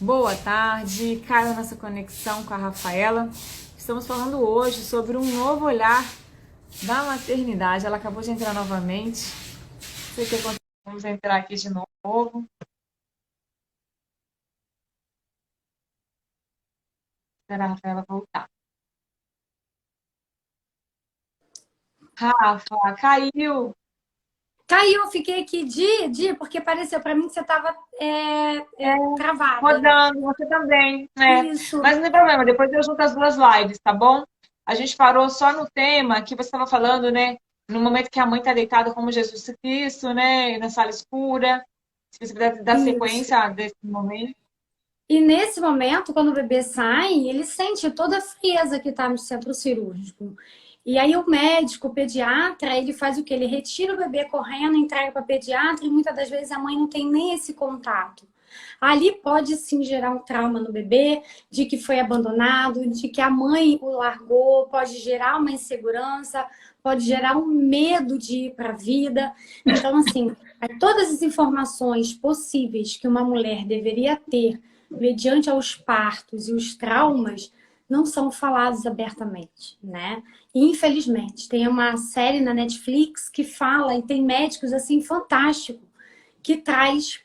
Boa tarde, caiu a nossa conexão com a Rafaela. Estamos falando hoje sobre um novo olhar da maternidade. Ela acabou de entrar novamente. Não sei o que aconteceu. Vamos entrar aqui de novo. Esperar a Rafaela voltar. Rafa, caiu! Caiu, eu fiquei aqui porque pareceu pra mim que você estava travada. Rodando, você também, né? Isso. Mas não tem problema, depois eu junto as duas lives, tá bom? A gente parou só no tema que você estava falando, né? No momento que a mãe está deitada como Jesus Cristo, né? Na sala escura. Se você puder dar Isso. sequência desse momento. E nesse momento, quando o bebê sai, ele sente toda a frieza que está no centro cirúrgico. E aí o médico, o pediatra, ele faz o quê? Ele retira o bebê correndo, entrega para pediatra e muitas das vezes a mãe não tem nem esse contato. Ali pode sim gerar um trauma no bebê, de que foi abandonado, de que a mãe o largou, pode gerar uma insegurança, pode gerar um medo de ir para a vida. Então, assim, todas as informações possíveis que uma mulher deveria ter mediante aos partos e os traumas não são falados abertamente, né? E, infelizmente, tem uma série na Netflix que fala e tem médicos assim fantásticos que traz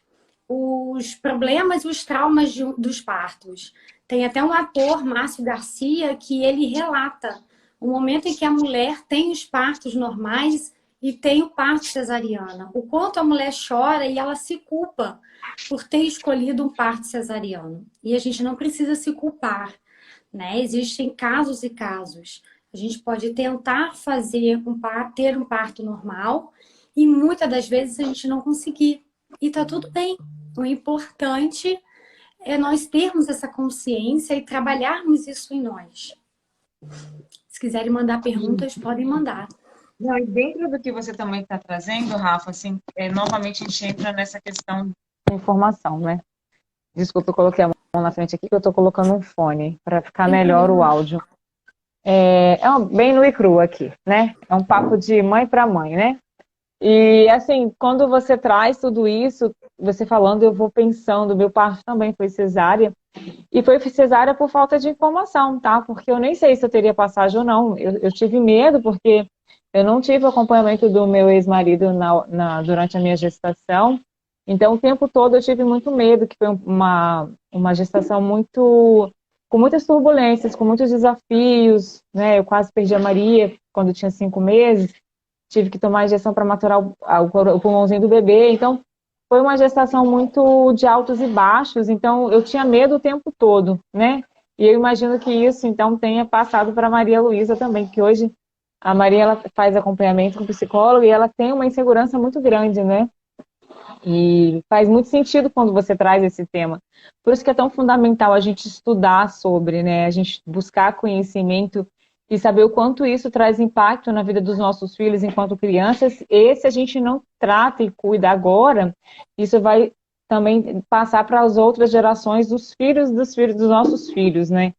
os problemas e os traumas dos partos. Tem até um ator, Márcio Garcia, que ele relata o momento em que a mulher tem os partos normais e tem o parto cesariana. O quanto a mulher chora e ela se culpa por ter escolhido um parto cesariano. E a gente não precisa se culpar, né? Existem casos e casos. A gente pode tentar fazer ter um parto normal e muitas das vezes a gente não conseguir. E tá tudo bem. O importante é nós termos essa consciência e trabalharmos isso em nós. Se quiserem mandar perguntas, podem mandar. Não, e dentro do que você também está trazendo, Rafa, assim, novamente a gente entra nessa questão de informação, né? Desculpa, eu coloquei a mão na frente aqui, que eu estou colocando um fone para ficar Sem melhor o problema. áudio. Bem nu e cru aqui, né? É um papo de mãe para mãe, né? E assim, quando você traz tudo isso, você falando, eu vou pensando, meu parto também foi cesárea, e foi cesárea por falta de informação, tá? Porque eu nem sei se eu teria passagem ou não. Eu tive medo porque eu não tive o acompanhamento do meu ex-marido durante a minha gestação. Então, o tempo todo eu tive muito medo, que foi uma gestação com muitas turbulências, com muitos desafios, né? Eu quase perdi a Maria quando tinha 5 meses, tive que tomar injeção para maturar o pulmãozinho do bebê. Então, foi uma gestação muito de altos e baixos, então eu tinha medo o tempo todo, né? E eu imagino que isso, então, tenha passado para a Maria Luísa também, que hoje a Maria ela faz acompanhamento com psicólogo e ela tem uma insegurança muito grande, né? E faz muito sentido quando você traz esse tema. Por isso que é tão fundamental a gente estudar sobre, né? A gente buscar conhecimento e saber o quanto isso traz impacto na vida dos nossos filhos enquanto crianças. E se a gente não trata e cuida agora, isso vai também passar para as outras gerações dos filhos dos nossos filhos, né?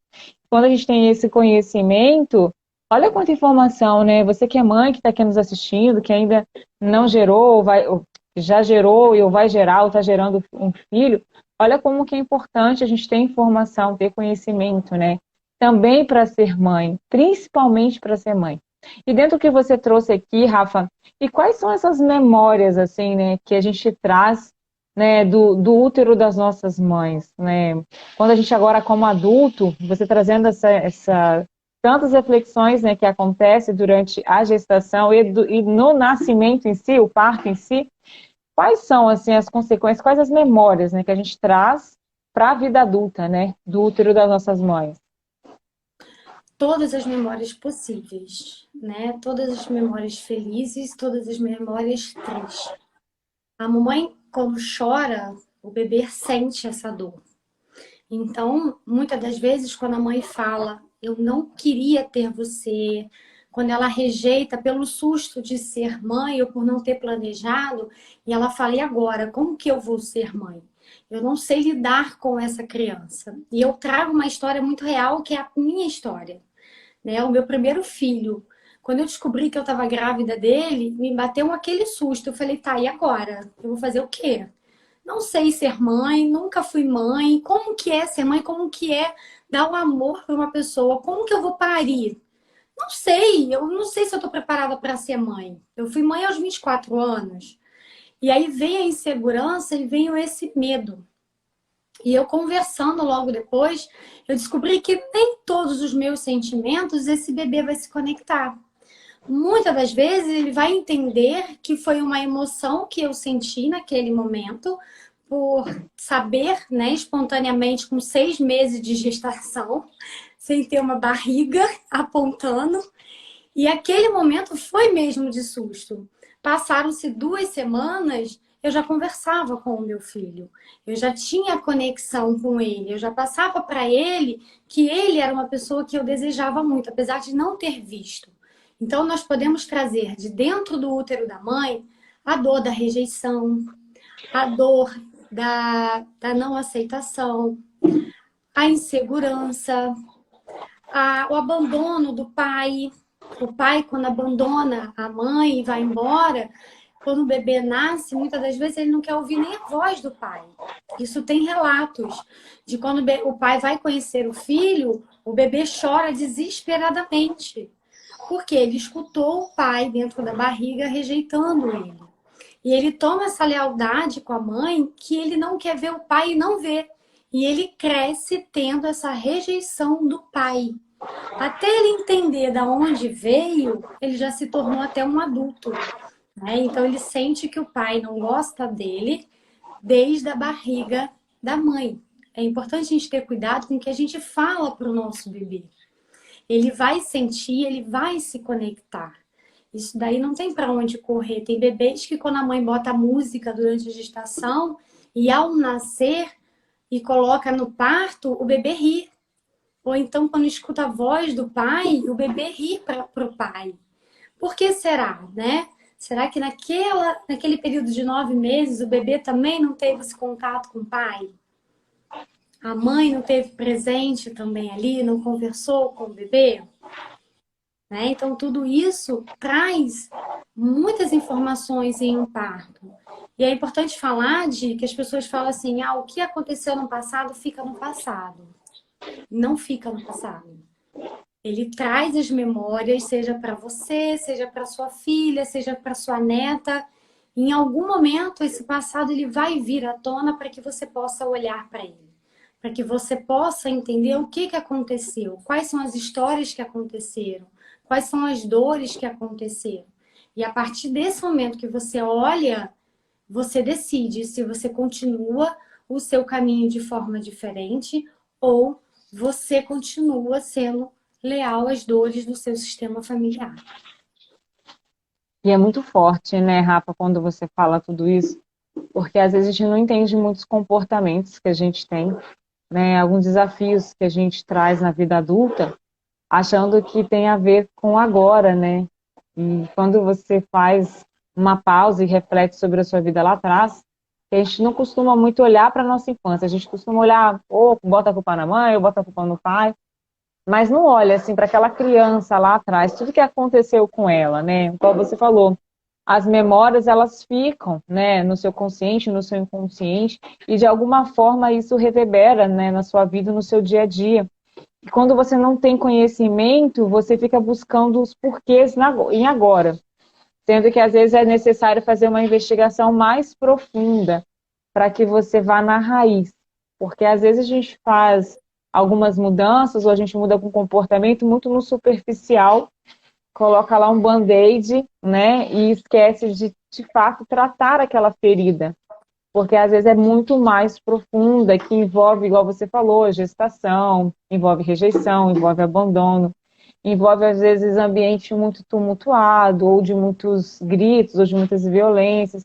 Quando a gente tem esse conhecimento, olha quanta informação, né? Você que é mãe, que está aqui nos assistindo, que ainda não gerou, ou já gerou ou vai gerar, ou está gerando um filho, olha como que é importante a gente ter informação, ter conhecimento, né? Também para ser mãe, principalmente para ser mãe. E dentro do que você trouxe aqui, Rafa, e quais são essas memórias, assim, né, que a gente traz, né, do útero das nossas mães, né? Quando a gente agora, como adulto, você trazendo tantas reflexões, né, que acontecem durante a gestação e no nascimento em si, o parto em si, quais são assim as consequências, quais as memórias, né, que a gente traz para a vida adulta, né, do útero das nossas mães? Todas as memórias possíveis, né? Todas as memórias felizes, todas as memórias tristes. A mamãe, quando chora, o bebê sente essa dor. Então, muitas das vezes, quando a mãe fala, eu não queria ter você, quando ela rejeita pelo susto de ser mãe ou por não ter planejado, e ela fala, e agora, como que eu vou ser mãe? Eu não sei lidar com essa criança. E eu trago uma história muito real, que é a minha história, né? O meu primeiro filho. Quando eu descobri que eu estava grávida dele, me bateu aquele susto. Eu falei, tá, e agora? Eu vou fazer o quê? Não sei ser mãe, nunca fui mãe. Como que é ser mãe? Como que é dar o amor para uma pessoa? Como que eu vou parir? Não sei, eu não sei se eu estou preparada para ser mãe. Eu fui mãe aos 24 anos. E aí vem a insegurança e vem esse medo. E eu conversando logo depois, eu descobri que nem todos os meus sentimentos esse bebê vai se conectar. Muitas das vezes ele vai entender que foi uma emoção que eu senti naquele momento, por saber, né, espontaneamente, com 6 meses de gestação, sem ter uma barriga apontando. E aquele momento foi mesmo de susto. Passaram-se 2 semanas, eu já conversava com o meu filho, eu já tinha conexão com ele, eu já passava para ele que ele era uma pessoa que eu desejava muito, apesar de não ter visto. Então, nós podemos trazer de dentro do útero da mãe a dor da rejeição, a dor da não aceitação, a insegurança, o abandono do pai. O pai, quando abandona a mãe e vai embora, quando o bebê nasce, muitas das vezes ele não quer ouvir nem a voz do pai. Isso tem relatos de quando o pai vai conhecer o filho, o bebê chora desesperadamente, porque ele escutou o pai dentro da barriga rejeitando ele. E ele toma essa lealdade com a mãe que ele não quer ver o pai e não vê. E ele cresce tendo essa rejeição do pai. Até ele entender da onde veio, ele já se tornou até um adulto, né? Então ele sente que o pai não gosta dele desde a barriga da mãe. É importante a gente ter cuidado com o que a gente fala para o nosso bebê. Ele vai sentir, ele vai se conectar. Isso daí não tem para onde correr. Tem bebês que quando a mãe bota música durante a gestação e ao nascer e coloca no parto, o bebê ri. Ou então, quando escuta a voz do pai, o bebê ri para o pai. Por que será, né? Será que naquele período de 9 meses o bebê também não teve esse contato com o pai? A mãe não teve presente também ali, não conversou com o bebê? Né? Então, tudo isso traz muitas informações em um parto. E é importante falar de que as pessoas falam assim, o que aconteceu no passado fica no passado. Não fica no passado. Ele traz as memórias, seja para você, seja para sua filha, seja para sua neta. Em algum momento, esse passado ele vai vir à tona para que você possa olhar para ele. Para que você possa entender o que aconteceu, quais são as histórias que aconteceram, quais são as dores que aconteceram. E a partir desse momento que você olha, você decide se você continua o seu caminho de forma diferente ou você continua sendo leal às dores do seu sistema familiar. E é muito forte, né, Rafa, quando você fala tudo isso, porque às vezes a gente não entende muitos comportamentos que a gente tem, né, alguns desafios que a gente traz na vida adulta, achando que tem a ver com agora, né? E quando você faz uma pausa e reflete sobre a sua vida lá atrás, a gente não costuma muito olhar para a nossa infância, a gente costuma olhar, ou bota a culpa na mãe, ou bota a culpa no pai, mas não olha assim para aquela criança lá atrás, tudo que aconteceu com ela, né? Como você falou, as memórias elas ficam, né, no seu consciente, no seu inconsciente, e de alguma forma isso reverbera, né, na sua vida, no seu dia a dia. E quando você não tem conhecimento, você fica buscando os porquês em agora, sendo que às vezes é necessário fazer uma investigação mais profunda para que você vá na raiz, porque às vezes a gente faz algumas mudanças ou a gente muda com comportamento muito no superficial, coloca lá um band-aid, né, e esquece de fato tratar aquela ferida, porque às vezes é muito mais profunda, que envolve, igual você falou, gestação, envolve rejeição, envolve abandono, envolve às vezes ambiente muito tumultuado, ou de muitos gritos, ou de muitas violências,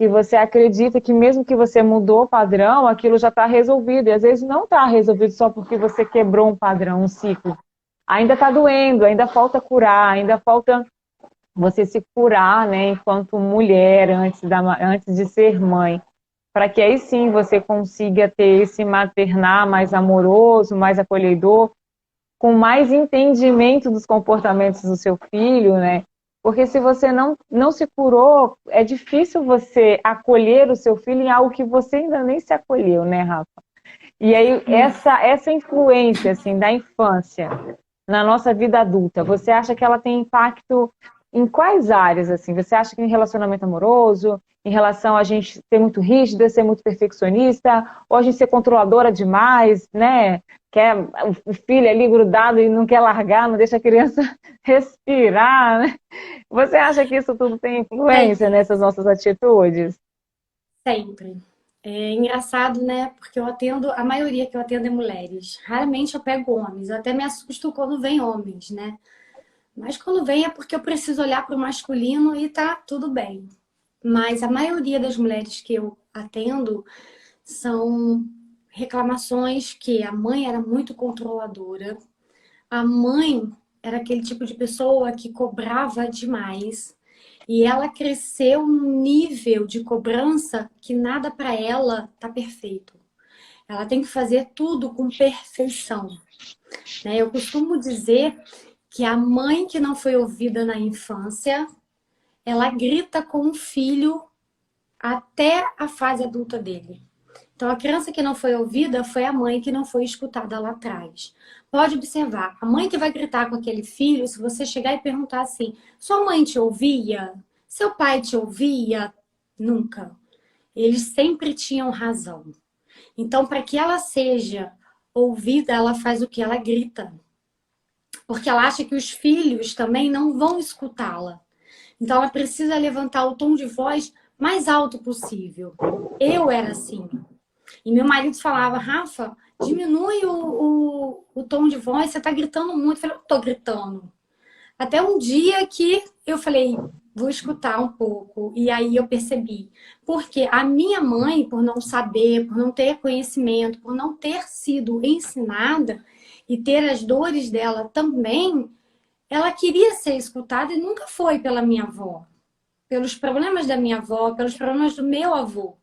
e você acredita que mesmo que você mudou o padrão, aquilo já está resolvido, e às vezes não está resolvido só porque você quebrou um padrão, um ciclo. Ainda está doendo, ainda falta curar, ainda falta você se curar, né, enquanto mulher, antes de ser mãe, para que aí sim você consiga ter esse maternar mais amoroso, mais acolhedor, com mais entendimento dos comportamentos do seu filho, né, Porque se você não se curou, é difícil você acolher o seu filho em algo que você ainda nem se acolheu, né, Rafa? E aí, essa influência, assim, da infância na nossa vida adulta, você acha que ela tem impacto em quais áreas, assim? Você acha que em relacionamento amoroso, em relação a gente ser muito rígida, ser muito perfeccionista, ou a gente ser controladora demais, né? Quer o filho ali grudado e não quer largar, não deixa a criança respirar, né? Você acha que isso tudo tem influência Sempre, nessas nossas atitudes? sempre. É engraçado, né? Porque eu atendo, a maioria que eu atendo é mulheres. Raramente eu pego homens. Eu até me assusto quando vem homens, né? Mas quando vem é porque eu preciso olhar para o masculino e tá tudo bem. Mas a maioria das mulheres que eu atendo são reclamações que a mãe era muito controladora, a mãe era aquele tipo de pessoa que cobrava demais e ela cresceu num nível de cobrança que nada para ela tá perfeito. Ela tem que fazer tudo com perfeição, né? Eu costumo dizer que a mãe que não foi ouvida na infância, ela grita com o filho até a fase adulta dele. Então, a criança que não foi ouvida foi a mãe que não foi escutada lá atrás. Pode observar, a mãe que vai gritar com aquele filho, se você chegar e perguntar assim: sua mãe te ouvia? Seu pai te ouvia? Nunca. Eles sempre tinham razão. Então, para que ela seja ouvida, ela faz o que? Ela grita. Porque ela acha que os filhos também não vão escutá-la. Então, ela precisa levantar o tom de voz mais alto possível. Eu era assim. E meu marido falava: Rafa, diminui o tom de voz, você tá gritando muito. Eu falei: eu tô gritando. Até um dia que eu falei: vou escutar um pouco. E aí eu percebi. Porque a minha mãe, por não saber, por não ter conhecimento, por não ter sido ensinada e ter as dores dela também, ela queria ser escutada e nunca foi pela minha avó. Pelos problemas da minha avó, pelos problemas do meu avô,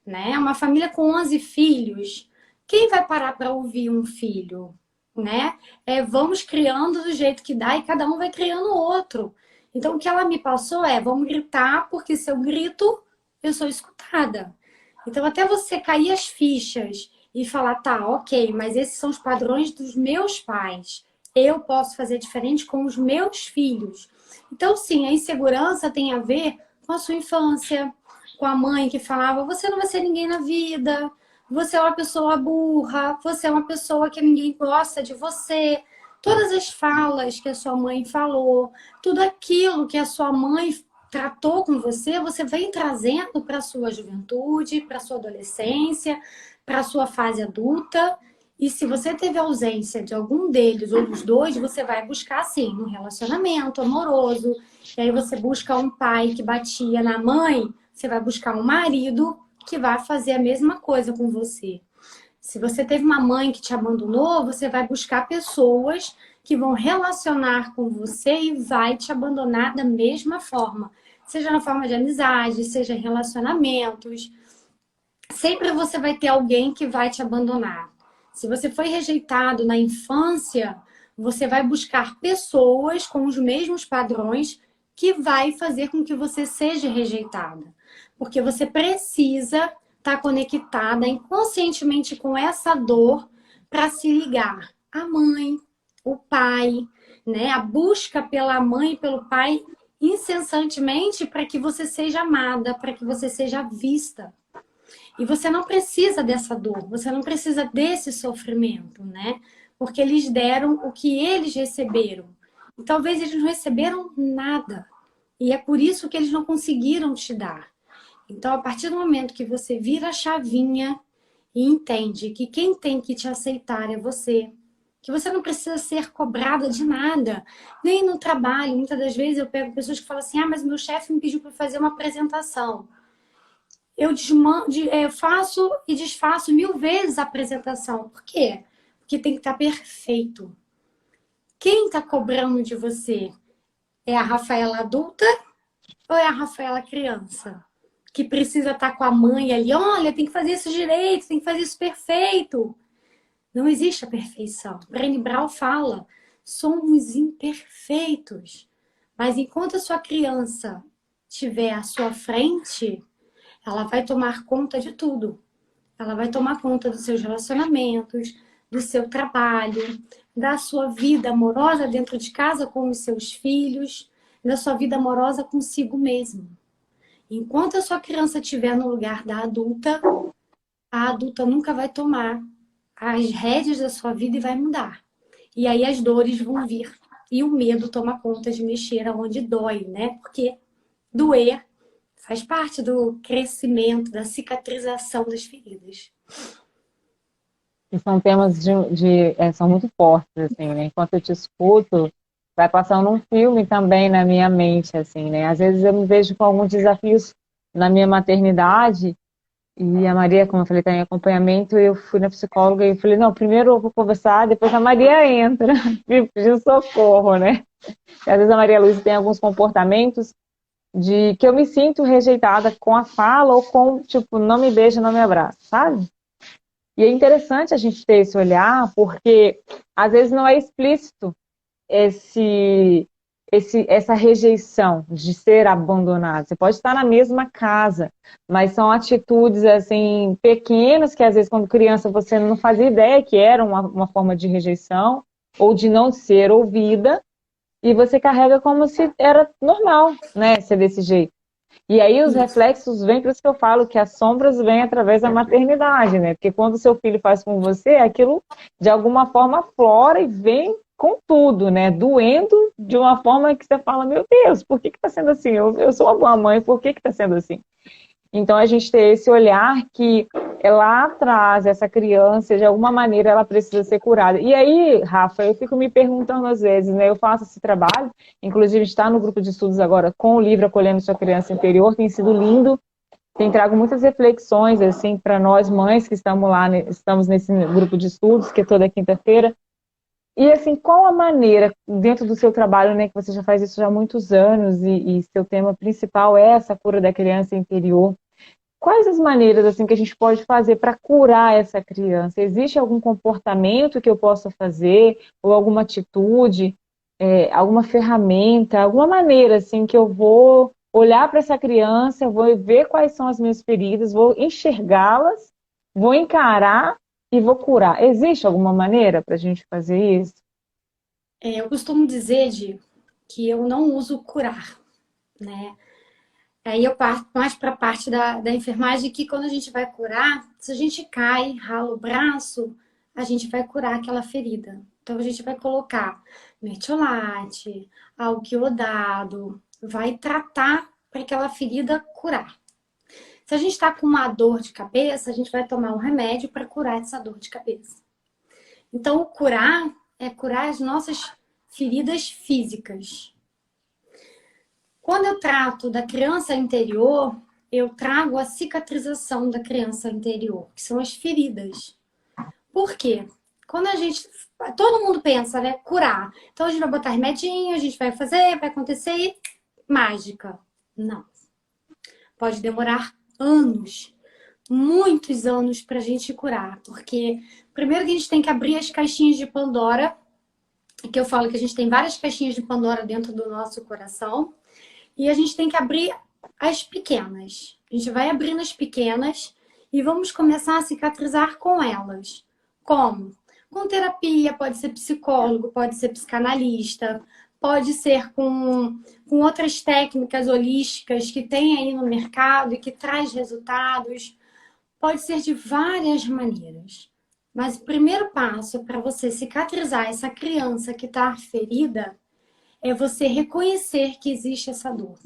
né? Uma família com 11 filhos. Quem vai parar para ouvir um filho, né? Vamos criando do jeito que dá e cada um vai criando outro. Então, o que ela me passou é: vamos gritar, porque se eu grito, eu sou escutada. Então, até você cair as fichas e falar: tá, ok, mas esses são os padrões dos meus pais. Eu posso fazer diferente com os meus filhos. Então, sim, a insegurança tem a ver com a sua infância, com a mãe que falava: você não vai ser ninguém na vida, você é uma pessoa burra, você é uma pessoa que ninguém gosta de você. Todas as falas que a sua mãe falou, tudo aquilo que a sua mãe tratou com você, você vem trazendo para a sua juventude, para a sua adolescência, para a sua fase adulta. E se você teve ausência de algum deles ou dos dois, você vai buscar, sim, um relacionamento amoroso. E aí você busca um pai que batia na mãe, você vai buscar um marido que vai fazer a mesma coisa com você. Se você teve uma mãe que te abandonou, você vai buscar pessoas que vão relacionar com você e vai te abandonar da mesma forma. Seja na forma de amizade, seja em relacionamentos. Sempre você vai ter alguém que vai te abandonar. Se você foi rejeitado na infância, você vai buscar pessoas com os mesmos padrões que vai fazer com que você seja rejeitada. Porque você precisa estar conectada inconscientemente com essa dor para se ligar à mãe, o pai, né? A busca pela mãe e pelo pai incessantemente para que você seja amada, para que você seja vista. E você não precisa dessa dor, você não precisa desse sofrimento, né? Porque eles deram o que eles receberam. E talvez eles não receberam nada. E é por isso que eles não conseguiram te dar. Então, a partir do momento que você vira a chavinha e entende que quem tem que te aceitar é você, que você não precisa ser cobrada de nada, nem no trabalho. Muitas das vezes eu pego pessoas que falam assim: ah, mas meu chefe me pediu para fazer uma apresentação. Eu faço e desfaço 1000 vezes a apresentação. Por quê? Porque tem que estar perfeito. Quem está cobrando de você? É a Rafaela adulta ou é a Rafaela criança? Que precisa estar com a mãe ali: olha, tem que fazer isso direito, tem que fazer isso perfeito. Não existe a perfeição. Brené Brown fala: somos imperfeitos, Mas enquanto a sua criança estiver à sua frente, ela vai tomar conta de tudo. Ela vai tomar conta dos seus relacionamentos, do seu trabalho, da sua vida amorosa dentro de casa com os seus filhos, da sua vida amorosa consigo mesmo. Enquanto a sua criança estiver no lugar da adulta, a adulta nunca vai tomar as rédeas da sua vida e vai mudar. E aí as dores vão vir. E o medo toma conta de mexer aonde dói, né? Porque doer faz parte do crescimento, da cicatrização das feridas. E são temas são muito fortes, assim, né? Enquanto eu te escuto, vai passando um filme também na minha mente, assim, né? Às vezes eu me vejo com alguns desafios na minha maternidade, e a Maria, como eu falei, está em acompanhamento, eu fui na psicóloga e falei, não, primeiro eu vou conversar, depois a Maria entra, me pedindo socorro, né? E às vezes a Maria Luísa tem alguns comportamentos de que eu me sinto rejeitada com a fala ou com, tipo, não me beija, não me abraça, sabe? E é interessante a gente ter esse olhar, porque às vezes não é explícito essa rejeição de ser abandonado. Você pode estar na mesma casa, mas são atitudes assim pequenas que às vezes quando criança você não fazia ideia que era uma forma de rejeição ou de não ser ouvida, e você carrega como se era normal, né, ser desse jeito. E aí os reflexos vêm, por isso que eu falo que as sombras vêm através da maternidade, né? Porque quando o seu filho faz com você, aquilo de alguma forma aflora e vem com tudo, né? Doendo de uma forma que você fala, meu Deus, por que está sendo assim? Eu sou uma boa mãe, por que está sendo assim? Então a gente ter esse olhar que lá atrás, essa criança, de alguma maneira, ela precisa ser curada. E aí, Rafa, eu fico me perguntando às vezes, né? Eu faço esse trabalho, inclusive está no grupo de estudos agora com o livro Acolhendo Sua Criança Interior, tem sido lindo, tem trago muitas reflexões, assim, para nós mães que estamos lá, estamos nesse grupo de estudos, que é toda quinta-feira. E, assim, qual a maneira, dentro do seu trabalho, né, que você já faz isso já há muitos anos e seu tema principal é essa cura da criança interior, quais as maneiras assim que a gente pode fazer para curar essa criança? Existe algum comportamento que eu possa fazer ou alguma atitude, alguma ferramenta, alguma maneira assim que eu vou olhar para essa criança, vou ver quais são as minhas feridas, vou enxergá-las, vou encarar e vou curar. Existe alguma maneira para a gente fazer isso? Eu costumo dizer, Di, que eu não uso curar, né? Aí eu parto mais para a parte da enfermagem, que quando a gente vai curar, se a gente cai, rala o braço, a gente vai curar aquela ferida. Então a gente vai colocar metiolate, álcool iodado, vai tratar para aquela ferida curar. Se a gente está com uma dor de cabeça, a gente vai tomar um remédio para curar essa dor de cabeça. Então o curar é curar as nossas feridas físicas. Quando eu trato da criança interior, eu trago a cicatrização da criança interior, que são as feridas. Por quê? Quando a gente... Todo mundo pensa, né? Curar. Então a gente vai botar remedinho, a gente vai fazer, vai acontecer e... mágica. Não. Pode demorar anos. Muitos anos pra gente curar. Porque primeiro que a gente tem que abrir as caixinhas de Pandora, que eu falo que a gente tem várias caixinhas de Pandora dentro do nosso coração. E a gente tem que abrir as pequenas. A gente vai abrindo as pequenas e vamos começar a cicatrizar com elas. Como? Com terapia, pode ser psicólogo, pode ser psicanalista, pode ser com outras técnicas holísticas que tem aí no mercado e que traz resultados. Pode ser de várias maneiras. Mas o primeiro passo para você cicatrizar essa criança que está ferida é você reconhecer que existe essa dor.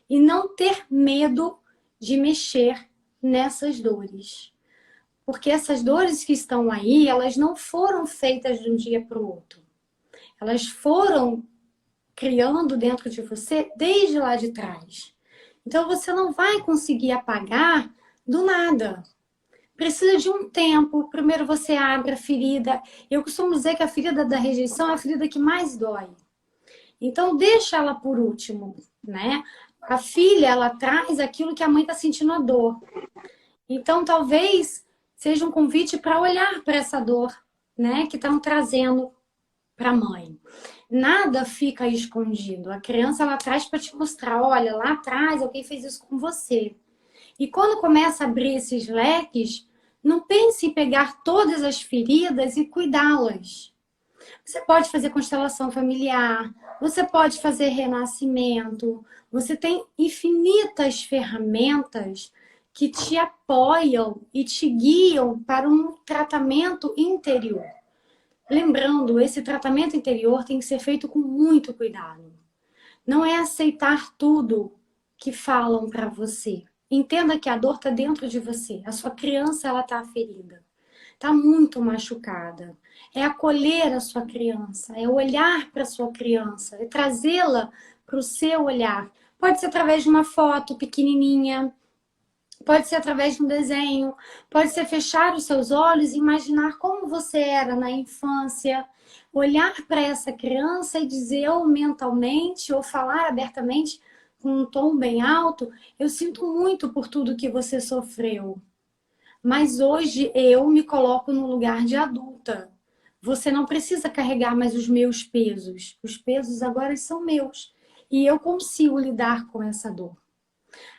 E não ter medo de mexer nessas dores. Porque essas dores que estão aí, elas não foram feitas de um dia para o outro. Elas foram criando dentro de você desde lá de trás. Então você não vai conseguir apagar do nada. Precisa de um tempo. Primeiro você abre a ferida. Eu costumo dizer que a ferida da rejeição é a ferida que mais dói. Então, deixa ela por último, né? A filha, ela traz aquilo que a mãe está sentindo a dor. Então, talvez seja um convite para olhar para essa dor, né? Que estão trazendo para a mãe. Nada fica escondido. A criança ela traz para te mostrar, olha, lá atrás alguém fez isso com você. E quando começa a abrir esses leques, não pense em pegar todas as feridas e cuidá-las. Você pode fazer constelação familiar, você pode fazer renascimento, você tem infinitas ferramentas que te apoiam e te guiam para um tratamento interior. Lembrando, esse tratamento interior tem que ser feito com muito cuidado. Não é aceitar tudo que falam para você. Entenda que a dor está dentro de você. A sua criança ela está ferida, está muito machucada. É acolher a sua criança, é olhar para a sua criança, é trazê-la para o seu olhar. Pode ser através de uma foto pequenininha, pode ser através de um desenho, pode ser fechar os seus olhos e imaginar como você era na infância, olhar para essa criança e dizer ou mentalmente ou falar abertamente com um tom bem alto, eu sinto muito por tudo que você sofreu. Mas hoje eu me coloco no lugar de adulta. Você não precisa carregar mais os meus pesos. Os pesos agora são meus. E eu consigo lidar com essa dor.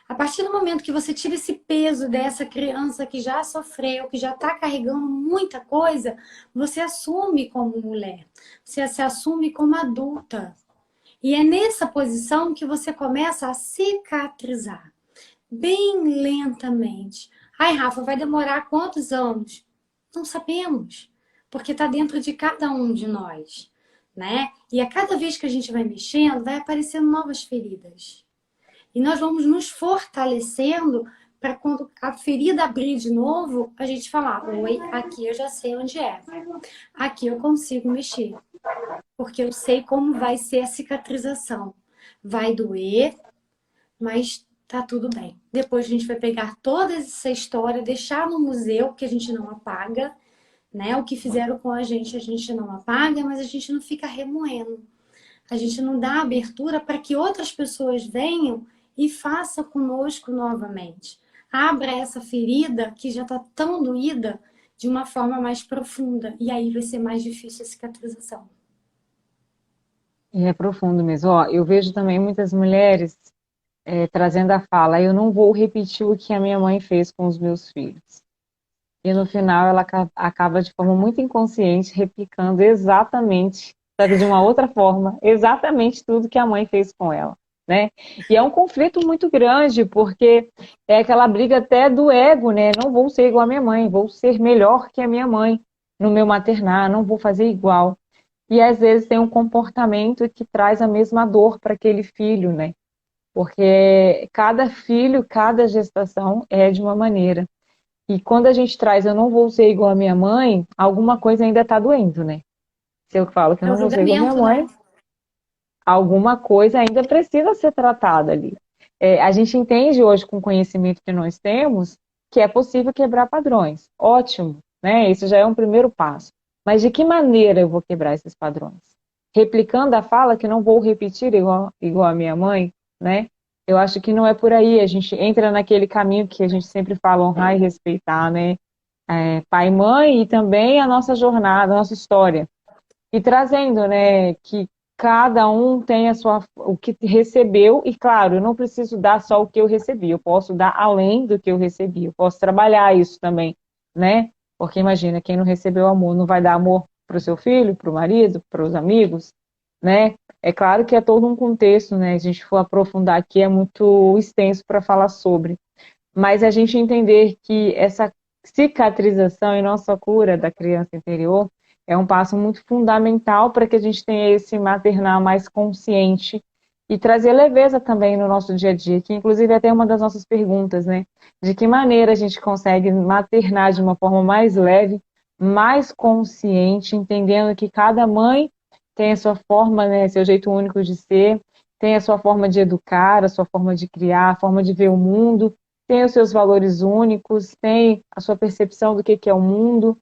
A partir do momento que você tira esse peso dessa criança que já sofreu, que já está carregando muita coisa, você assume como mulher. Você se assume como adulta. E é nessa posição que você começa a cicatrizar. Bem lentamente. Ai, Rafa, vai demorar quantos anos? Não sabemos, porque está dentro de cada um de nós, né? E a cada vez que a gente vai mexendo, vai aparecendo novas feridas. E nós vamos nos fortalecendo para quando a ferida abrir de novo, a gente falar, oi, aqui eu já sei onde é. Aqui eu consigo mexer, porque eu sei como vai ser a cicatrização. Vai doer, mas tá tudo bem. Depois a gente vai pegar toda essa história, deixar no museu, que a gente não apaga, né? O que fizeram com a gente não apaga, mas a gente não fica remoendo. A gente não dá abertura para que outras pessoas venham e façam conosco novamente. Abra essa ferida que já está tão doída de uma forma mais profunda. E aí vai ser mais difícil a cicatrização. E é profundo mesmo. Ó, eu vejo também muitas mulheres trazendo a fala, eu não vou repetir o que a minha mãe fez com os meus filhos. E no final ela acaba de forma muito inconsciente replicando exatamente, só que de uma outra forma, exatamente tudo que a mãe fez com ela, né? E é um conflito muito grande, porque é aquela briga até do ego, né? Não vou ser igual à minha mãe, vou ser melhor que a minha mãe no meu maternar, não vou fazer igual. E às vezes tem um comportamento que traz a mesma dor para aquele filho, né? Porque cada filho, cada gestação é de uma maneira. E quando a gente traz, eu não vou ser igual a minha mãe, alguma coisa ainda está doendo, né? Se eu falo que eu É o não vou ser igual a minha julgamento, mãe, né? alguma coisa ainda precisa ser tratada ali. A gente entende hoje, com o conhecimento que nós temos, que é possível quebrar padrões. Ótimo, né? Isso já é um primeiro passo. Mas de que maneira eu vou quebrar esses padrões? Replicando a fala que não vou repetir igual a minha mãe, né? Eu acho que não é por aí. A gente entra naquele caminho que a gente sempre fala, honrar e respeitar, né? Pai e mãe, e também a nossa jornada, a nossa história. E trazendo, né, que cada um tem o que recebeu, e claro, eu não preciso dar só o que eu recebi, eu posso dar além do que eu recebi, eu posso trabalhar isso também, né? Porque imagina, quem não recebeu amor não vai dar amor para o seu filho, para o marido, para os amigos, né? É claro que é todo um contexto, né? Se a gente for aprofundar aqui, é muito extenso para falar sobre. Mas a gente entender que essa cicatrização e nossa cura da criança interior é um passo muito fundamental para que a gente tenha esse maternal mais consciente e trazer leveza também no nosso dia a dia, que inclusive é até uma das nossas perguntas, né? De que maneira a gente consegue maternar de uma forma mais leve, mais consciente, entendendo que cada mãe tem a sua forma, né, seu jeito único de ser, tem a sua forma de educar, a sua forma de criar, a forma de ver o mundo, tem os seus valores únicos, tem a sua percepção do que é o mundo.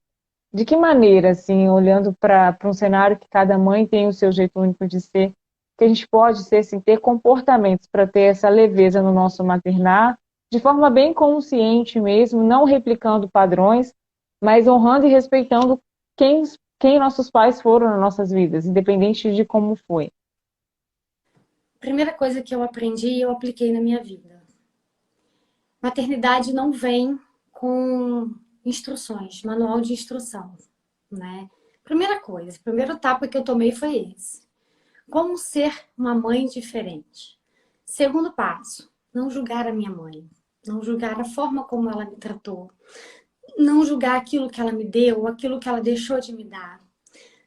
De que maneira, assim, olhando para um cenário que cada mãe tem o seu jeito único de ser, que a gente pode ser, assim, ter comportamentos para ter essa leveza no nosso maternar, de forma bem consciente mesmo, não replicando padrões, mas honrando e respeitando quem quem nossos pais foram nas nossas vidas, independente de como foi. Primeira coisa que eu aprendi e eu apliquei na minha vida. Maternidade não vem com instruções, manual de instrução, né? Primeira coisa, o primeiro tapa que eu tomei foi esse. Como ser uma mãe diferente? Segundo passo, não julgar a minha mãe. Não julgar a forma como ela me tratou. Não julgar aquilo que ela me deu, aquilo que ela deixou de me dar.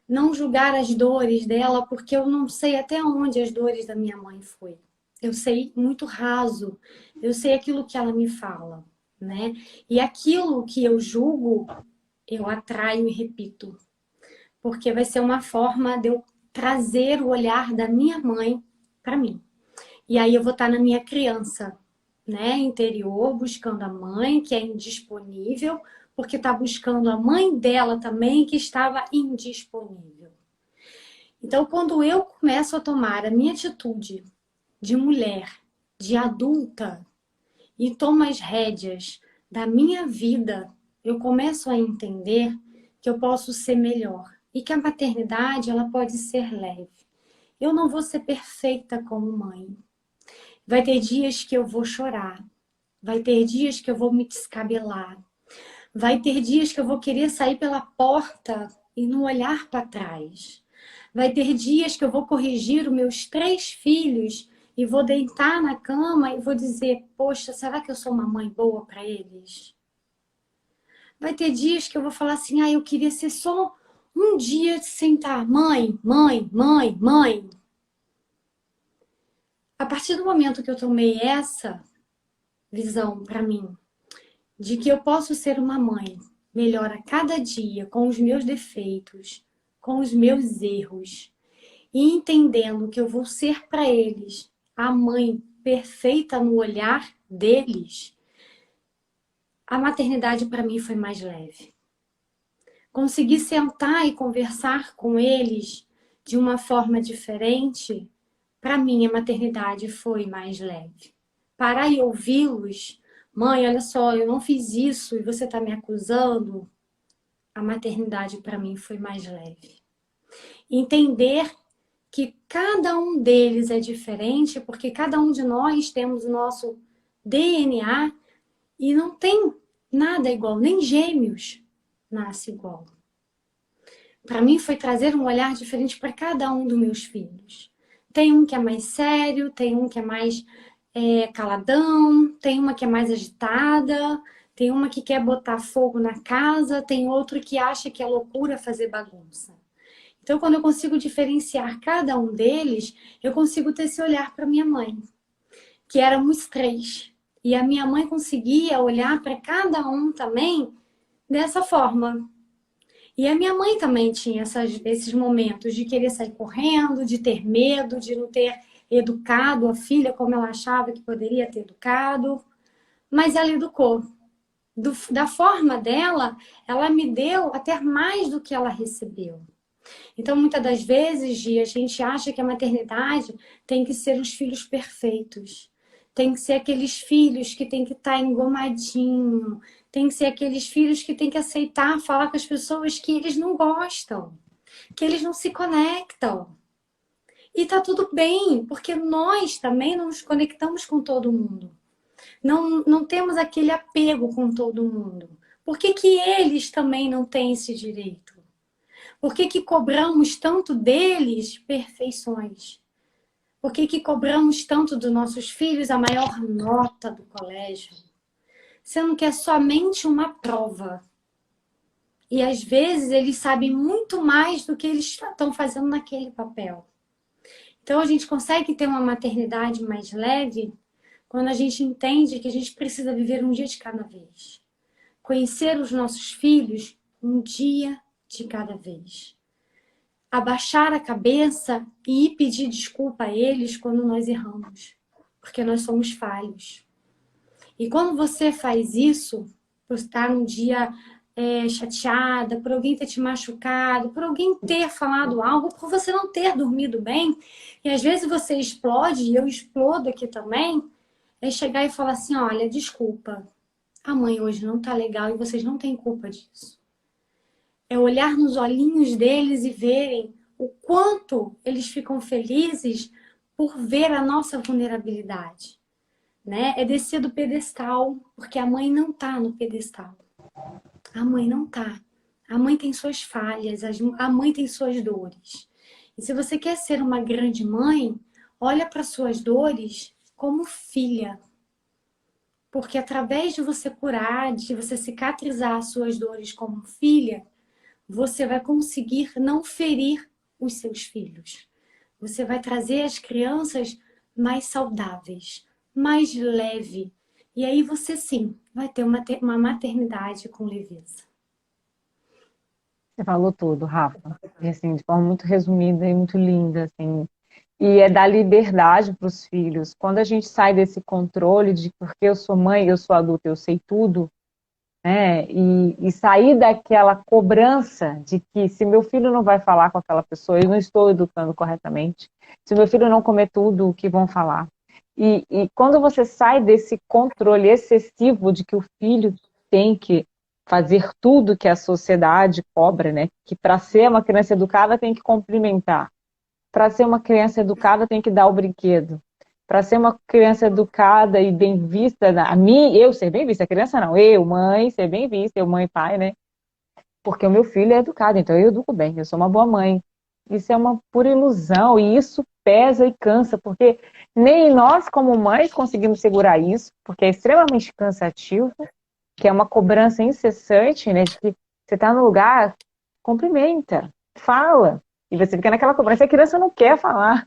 Não julgar as dores dela, porque eu não sei até onde as dores da minha mãe foi. Eu sei muito raso. Eu sei aquilo que ela me fala, né? E aquilo que eu julgo, eu atraio e repito. Porque vai ser uma forma de eu trazer o olhar da minha mãe para mim. E aí eu vou estar na minha criança, né, interior, buscando a mãe que é indisponível, porque está buscando a mãe dela também que estava indisponível. Então, quando eu começo a tomar a minha atitude de mulher, de adulta, e tomo as rédeas da minha vida, eu começo a entender que eu posso ser melhor e que a maternidade ela pode ser leve. Eu não vou ser perfeita como mãe. Vai ter dias que eu vou chorar. Vai ter dias que eu vou me descabelar. Vai ter dias que eu vou querer sair pela porta e não olhar para trás. Vai ter dias que eu vou corrigir os meus 3 filhos e vou deitar na cama e vou dizer, poxa, será que eu sou uma mãe boa para eles? Vai ter dias que eu vou falar assim, eu queria ser só um dia de sentar, mãe, mãe, mãe, mãe. A partir do momento que eu tomei essa visão para mim, de que eu posso ser uma mãe melhor a cada dia, com os meus defeitos, com os meus erros, e entendendo que eu vou ser para eles a mãe perfeita no olhar deles, a maternidade para mim foi mais leve. Consegui sentar e conversar com eles de uma forma diferente, para mim a maternidade foi mais leve. Parar e ouvi-los, mãe, olha só, eu não fiz isso e você está me acusando, a maternidade para mim foi mais leve. Entender que cada um deles é diferente, porque cada um de nós temos o nosso DNA e não tem nada igual, nem gêmeos nasce igual. Para mim foi trazer um olhar diferente para cada um dos meus filhos. Tem um que é mais sério, tem um que é mais caladão, tem uma que é mais agitada, tem uma que quer botar fogo na casa, tem outro que acha que é loucura fazer bagunça. Então, quando eu consigo diferenciar cada um deles, eu consigo ter esse olhar para minha mãe, que éramos 3. E a minha mãe conseguia olhar para cada um também dessa forma. E a minha mãe também tinha esses momentos de querer sair correndo, de ter medo, de não ter educado a filha como ela achava que poderia ter educado. Mas ela educou. Da forma dela, ela me deu até mais do que ela recebeu. Então, muitas das vezes, Gia, a gente acha que a maternidade tem que ser os filhos perfeitos. Tem que ser aqueles filhos que tem que estar engomadinho. Tem que ser aqueles filhos que tem que aceitar falar com as pessoas que eles não gostam, que eles não se conectam. E tá tudo bem, porque nós também não nos conectamos com todo mundo. Não temos aquele apego com todo mundo. Por que que eles também não têm esse direito? Por que que cobramos tanto deles perfeições? Por que que cobramos tanto dos nossos filhos a maior nota do colégio? Sendo que é somente uma prova. E às vezes eles sabem muito mais do que eles estão fazendo naquele papel. Então a gente consegue ter uma maternidade mais leve quando a gente entende que a gente precisa viver um dia de cada vez. Conhecer os nossos filhos um dia de cada vez. Abaixar a cabeça e ir pedir desculpa a eles quando nós erramos. Porque nós somos falhos. E quando você faz isso, por estar um dia chateada, por alguém ter te machucado, por alguém ter falado algo, por você não ter dormido bem, e às vezes você explode, e eu explodo aqui também, é chegar e falar assim, olha, desculpa, a mãe hoje não tá legal e vocês não têm culpa disso. É olhar nos olhinhos deles e verem o quanto eles ficam felizes por ver a nossa vulnerabilidade, né? É descer do pedestal, porque a mãe não tá no pedestal. A mãe não tá. A mãe tem suas falhas, a mãe tem suas dores. E se você quer ser uma grande mãe, olha para suas dores como filha. Porque através de você curar, de você cicatrizar as suas dores como filha, você vai conseguir não ferir os seus filhos. Você vai trazer as crianças mais saudáveis, mais leve. E aí você sim vai ter uma maternidade com leveza. Você falou tudo, Rafa. E, assim, de forma muito resumida e muito linda, assim. E é dar liberdade para os filhos. Quando a gente sai desse controle de porque eu sou mãe, eu sou adulta, eu sei tudo, né? E sair daquela cobrança de que se meu filho não vai falar com aquela pessoa, eu não estou educando corretamente. Se meu filho não comer tudo, o que vão falar? E quando você sai desse controle excessivo de que o filho tem que fazer tudo que a sociedade cobra, né? Que para ser uma criança educada tem que cumprimentar. Para ser uma criança educada tem que dar o brinquedo. Para ser uma criança educada e bem vista, a mim, eu ser bem vista, a criança não, eu, mãe, ser bem vista, eu, mãe e pai, né? Porque o meu filho é educado, então eu educo bem, eu sou uma boa mãe. Isso é uma pura ilusão e isso pesa e cansa, porque nem nós, como mães, conseguimos segurar isso, porque é extremamente cansativo, que é uma cobrança incessante, né? De que você está no lugar, cumprimenta, fala. E você fica naquela cobrança, a criança não quer falar,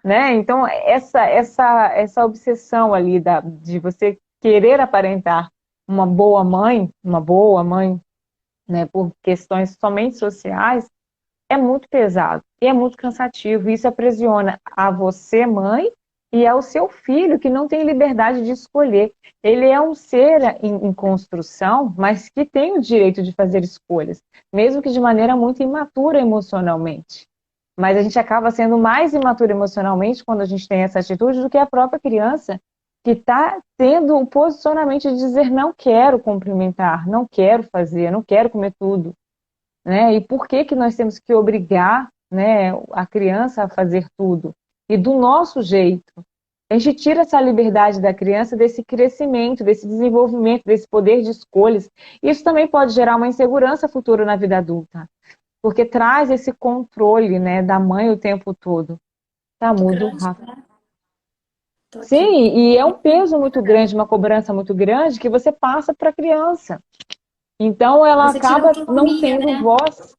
né? Então, essa obsessão ali de você querer aparentar uma boa mãe, né, por questões somente sociais, é muito pesado e é muito cansativo. Isso aprisiona a você, mãe, e ao seu filho, que não tem liberdade de escolher. Ele é um ser em construção, mas que tem o direito de fazer escolhas, mesmo que de maneira muito imatura emocionalmente. Mas a gente acaba sendo mais imaturo emocionalmente quando a gente tem essa atitude do que a própria criança, que está tendo o posicionamento de dizer não quero cumprimentar, não quero fazer, não quero comer tudo, né? E por que que nós temos que obrigar, né, a criança a fazer tudo? E do nosso jeito. A gente tira essa liberdade da criança desse crescimento, desse desenvolvimento, desse poder de escolhas. Isso também pode gerar uma insegurança futura na vida adulta, porque traz esse controle, né, da mãe o tempo todo. Tá Muito mudo, grande, Rafa. né? Tô aqui. Sim, e é um peso muito grande, uma cobrança muito grande que você passa para a criança. Então ela Você tira a acaba não autonomia, tendo né? voz,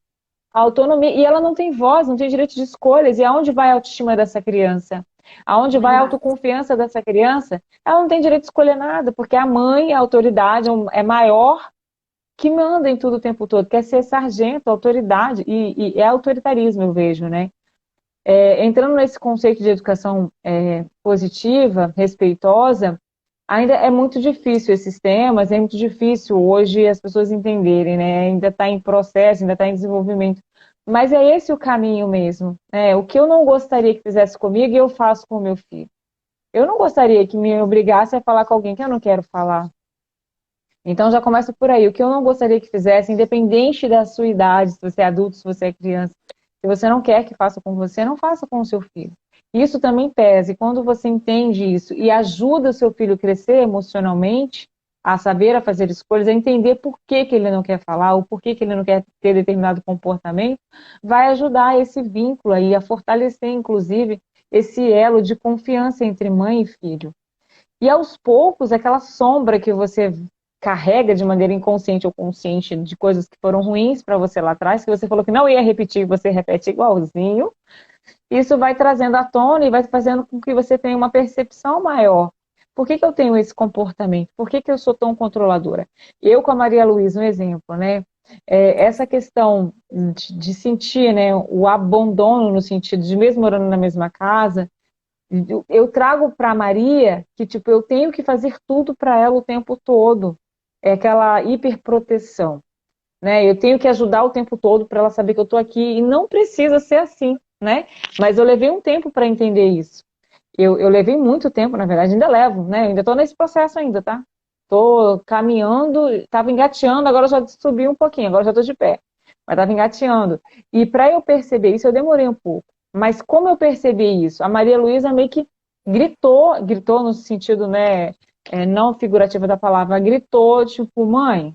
autonomia, e ela não tem voz, não tem direito de escolhas. E aonde vai a autoestima dessa criança? Aonde Lá vai a embaixo. autoconfiança dessa criança? Ela não tem direito de escolher nada, porque a mãe, a autoridade é maior, que manda em tudo o tempo todo, quer ser sargento, autoridade, e é autoritarismo, eu vejo, né? Entrando nesse conceito de educação positiva, respeitosa, ainda é muito difícil esses temas, é muito difícil hoje as pessoas entenderem, né? Ainda está em processo, ainda está em desenvolvimento. Mas é esse o caminho mesmo, né? O que eu não gostaria que fizesse comigo, eu faço com o meu filho. Eu não gostaria que me obrigasse a falar com alguém que eu não quero falar. Então já começa por aí. O que eu não gostaria que fizesse, independente da sua idade, se você é adulto, se você é criança, se você não quer que faça com você, não faça com o seu filho. Isso também pesa. E quando você entende isso e ajuda o seu filho a crescer emocionalmente, a saber a fazer escolhas, a entender por que que ele não quer falar, ou por que que ele não quer ter determinado comportamento, vai ajudar esse vínculo aí, a fortalecer, inclusive, esse elo de confiança entre mãe e filho. E aos poucos, aquela sombra que você carrega de maneira inconsciente ou consciente de coisas que foram ruins para você lá atrás, que você falou que não ia repetir, você repete igualzinho, isso vai trazendo à tona e vai fazendo com que você tenha uma percepção maior. Por que que eu tenho esse comportamento? Por que que eu sou tão controladora? Eu, com a Maria Luísa, um exemplo, né? Essa questão de sentir, né, o abandono no sentido de mesmo morando na mesma casa, eu trago para a Maria que tipo eu tenho que fazer tudo para ela o tempo todo. É aquela hiperproteção, né? Eu tenho que ajudar o tempo todo para ela saber que eu estou aqui e não precisa ser assim, né? Mas eu levei um tempo para entender isso. Eu levei muito tempo, na verdade, ainda levo, né? Eu ainda estou nesse processo ainda, tá? Estou caminhando, estava engateando, agora já subi um pouquinho, agora já estou de pé. mas estava engateando. E para eu perceber isso, eu demorei um pouco. Mas como eu percebi isso? A Maria Luísa meio que gritou no sentido, né, não figurativo da palavra, gritou, tipo, mãe,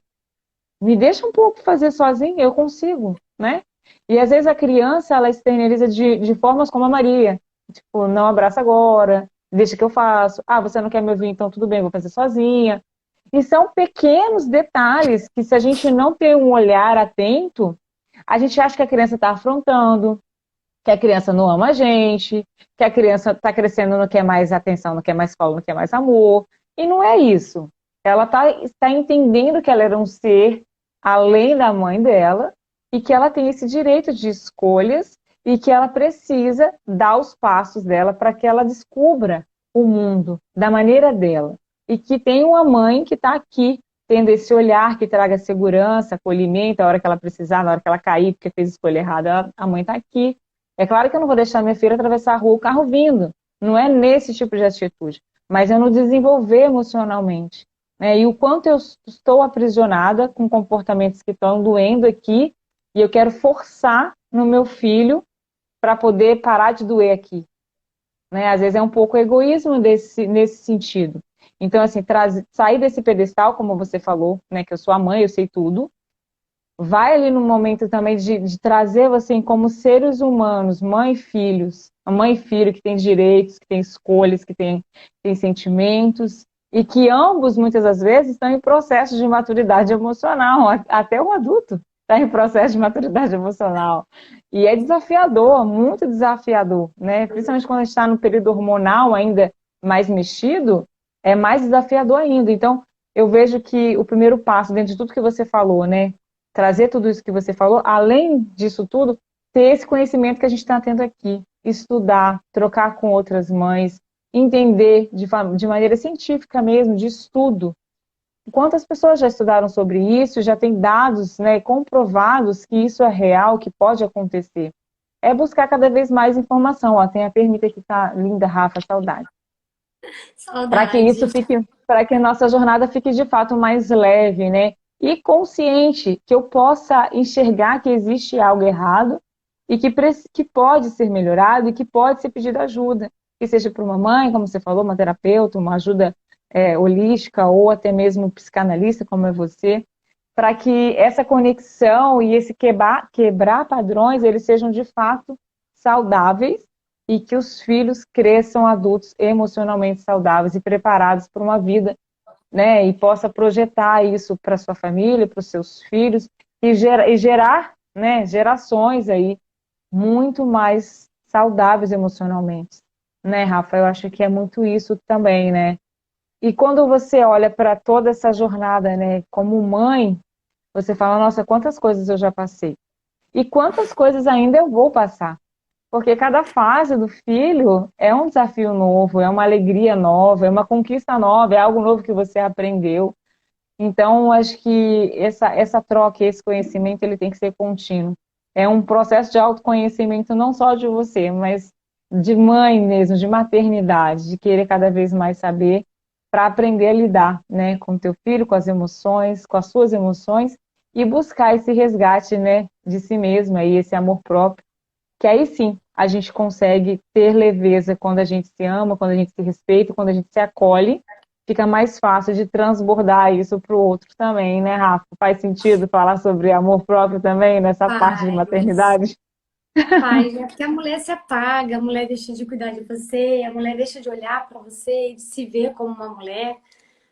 me deixa um pouco fazer sozinha, eu consigo, né? E às vezes a criança, ela externaliza de formas como a Maria. Tipo, não abraça agora, deixa que eu faço. Ah, você não quer me ouvir, então tudo bem, vou fazer sozinha. E são pequenos detalhes que, se a gente não ter um olhar atento, a gente acha que a criança está afrontando, que a criança não ama a gente, que a criança está crescendo, não quer mais atenção, não quer mais colo, não quer mais amor. E não é isso. Ela está entendendo que ela era um ser além da mãe dela e que ela tem esse direito de escolhas e que ela precisa dar os passos dela para que ela descubra o mundo da maneira dela. E que tem uma mãe que está aqui, tendo esse olhar que traga segurança, acolhimento, a hora que ela precisar, na hora que ela cair porque fez escolha errada, a mãe está aqui. É claro que eu não vou deixar minha filha atravessar a rua, o carro vindo. Não é nesse tipo de atitude. Mas eu não desenvolver emocionalmente. Né? E o quanto eu estou aprisionada com comportamentos que estão doendo aqui e eu quero forçar no meu filho para poder parar de doer aqui. Né? Às vezes é um pouco egoísmo nesse sentido. Então, assim, sair desse pedestal, como você falou, né, que eu sou a mãe, eu sei tudo, vai ali no momento também de trazer você como seres humanos, mãe e filhos, a mãe e filho que tem direitos, que tem escolhas, que tem sentimentos, e que ambos, muitas das vezes, estão em processo de maturidade emocional, até o adulto está em processo de maturidade emocional. E é desafiador, muito desafiador, né? Principalmente quando a gente está no período hormonal ainda mais mexido, é mais desafiador ainda. Então, eu vejo que o primeiro passo, dentro de tudo que você falou, né? Trazer tudo isso que você falou, além disso tudo, ter esse conhecimento que a gente está tendo aqui, estudar, trocar com outras mães, entender de maneira científica mesmo, de estudo. Quantas pessoas já estudaram sobre isso, já tem dados, né, comprovados que isso é real, que pode acontecer. É buscar cada vez mais informação. Ó, tem a permita aqui, tá linda, Rafa, saudade. Para que Saudade. isso fique, para que a nossa jornada fique de fato mais leve, né? E consciente, que eu possa enxergar que existe algo errado e que pode ser melhorado e que pode ser pedido ajuda. Que seja para uma mãe, como você falou, uma terapeuta, uma ajuda holística ou até mesmo psicanalista, como é você, para que essa conexão e esse quebrar padrões, eles sejam de fato saudáveis e que os filhos cresçam adultos emocionalmente saudáveis e preparados para uma vida, né, e possa projetar isso para sua família, para os seus filhos e gerar, né, gerações aí muito mais saudáveis emocionalmente, né, Rafa? Eu acho que é muito isso também, né? E quando você olha para toda essa jornada, né, como mãe, você fala, nossa, quantas coisas eu já passei e quantas coisas ainda eu vou passar. Porque cada fase do filho é um desafio novo, é uma alegria nova, é uma conquista nova, é algo novo que você aprendeu. Então, acho que essa troca, esse conhecimento, ele tem que ser contínuo. É um processo de autoconhecimento não só de você, mas de mãe mesmo, de maternidade, de querer cada vez mais saber para aprender a lidar, né, com o teu filho, com as emoções, com as suas emoções e buscar esse resgate, né, de si mesma e esse amor próprio, que aí sim a gente consegue ter leveza quando a gente se ama, quando a gente se respeita, quando a gente se acolhe, fica mais fácil de transbordar isso para o outro também, né, Rafa? Faz sentido falar sobre amor próprio também nessa parte de Faz. maternidade? Faz, né? Porque a mulher se apaga, a mulher deixa de cuidar de você, a mulher deixa de olhar para você e de se ver como uma mulher.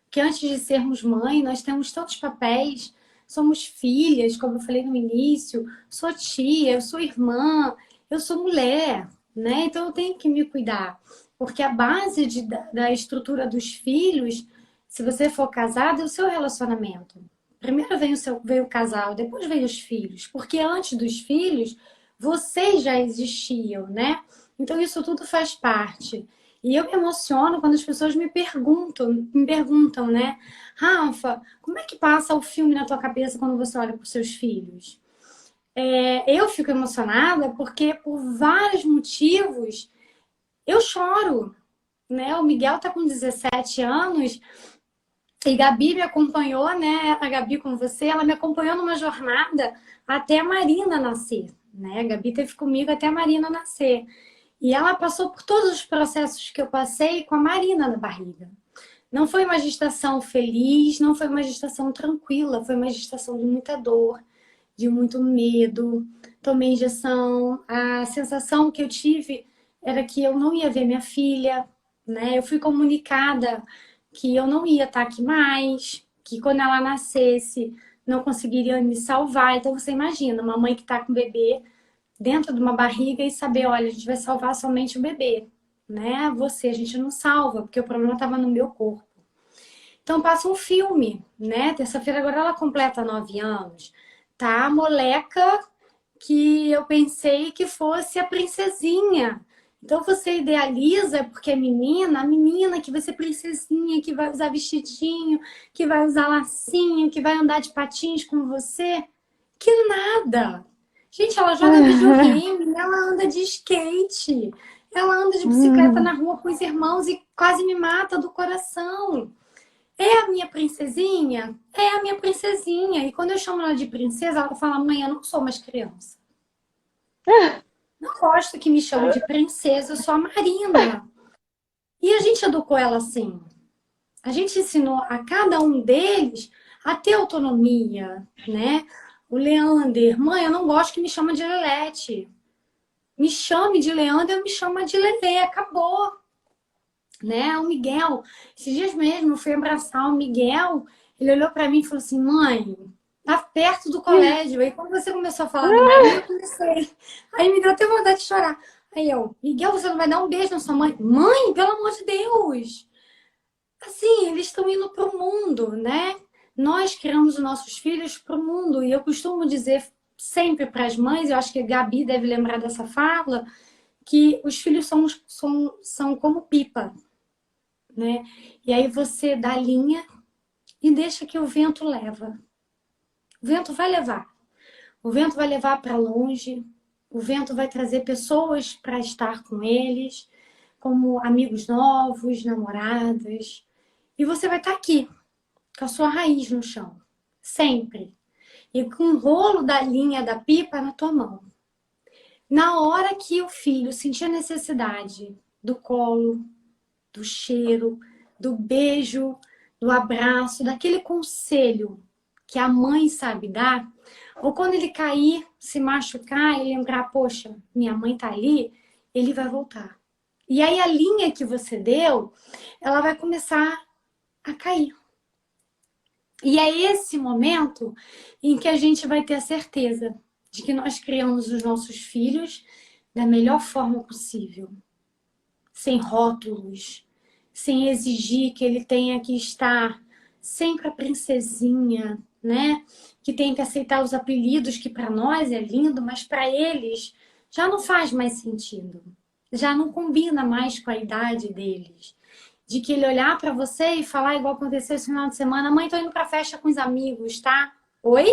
Porque antes de sermos mãe, nós temos tantos papéis. Somos filhas, como eu falei no início, sou tia, eu sou irmã, eu sou mulher, né? Então eu tenho que me cuidar. Porque a base da estrutura dos filhos, se você for casado, é o seu relacionamento. Primeiro vem o casal, depois vem os filhos. Porque antes dos filhos, vocês já existiam, né? Então isso tudo faz parte. E eu me emociono quando as pessoas me perguntam, né? Rafa, como é que passa o filme na tua cabeça quando você olha para os seus filhos? Eu fico emocionada porque por vários motivos eu choro, né? O Miguel tá com 17 anos E Gabi me acompanhou, né? A Gabi com você, ela me acompanhou numa jornada até a Marina nascer, né? A Gabi teve comigo até a Marina nascer. E ela passou por todos os processos que eu passei com a Marina na barriga. Não foi uma gestação feliz, não foi uma gestação tranquila, foi uma gestação de muita dor, de muito medo. Tomei injeção, a sensação que eu tive era que eu não ia ver minha filha, né? Eu fui comunicada que eu não ia estar aqui mais, que quando ela nascesse não conseguiria me salvar. Então você imagina, uma mãe que está com o bebê dentro de uma barriga e saber, olha, a gente vai salvar somente o bebê, né? Você, a gente não salva, porque o problema estava no meu corpo. Então passa um filme, né? Terça-feira agora ela completa 9 anos. Tá a moleca que eu pensei que fosse a princesinha. Então você idealiza porque é menina, a menina que vai ser princesinha, que vai usar vestidinho, que vai usar lacinho, que vai andar de patins com você. Que nada! Gente, ela joga videogame, ela anda de skate, ela anda de bicicleta na rua com os irmãos e quase me mata do coração. É a minha princesinha? É a minha princesinha. E quando eu chamo ela de princesa, ela fala, mãe, eu não sou mais criança. Não gosto que me chamem de princesa, eu sou a Marina. E a gente educou ela assim. A gente ensinou a cada um deles a ter autonomia, né? O Leander, mãe, eu não gosto que me chama de Lelete. Me chame de Leander, me chama de Lelê, acabou. Né? O Miguel, esses dias mesmo, eu fui abraçar o Miguel, ele olhou para mim e falou assim, mãe, tá perto do colégio. Aí quando você começou a falar do Maria, eu comecei. Aí me deu até vontade de chorar. Aí eu, Miguel, você não vai dar um beijo na sua mãe? Mãe, pelo amor de Deus! Assim, eles estão indo para o mundo, né? Nós criamos os nossos filhos para o mundo. E eu costumo dizer sempre para as mães, eu acho que a Gabi deve lembrar dessa fala, que os filhos são como pipa, né? E aí você dá a linha e deixa que o vento leva. O vento vai levar. O vento vai levar para longe. O vento vai trazer pessoas para estar com eles, como amigos novos, namoradas. E você vai estar aqui, com a sua raiz no chão, sempre. E com o rolo da linha da pipa na tua mão. Na hora que o filho sentir a necessidade do colo, do cheiro, do beijo, do abraço, daquele conselho que a mãe sabe dar, ou quando ele cair, se machucar e lembrar, poxa, minha mãe tá ali, ele vai voltar. E aí a linha que você deu, ela vai começar a cair. E é esse momento em que a gente vai ter a certeza de que nós criamos os nossos filhos da melhor forma possível, sem rótulos, sem exigir que ele tenha que estar sempre a princesinha, né? Que tem que aceitar os apelidos que para nós é lindo, mas para eles já não faz mais sentido. Já não combina mais com a idade deles. De que ele olhar para você e falar igual aconteceu esse final de semana, mãe, tô indo pra festa com os amigos, tá? Oi?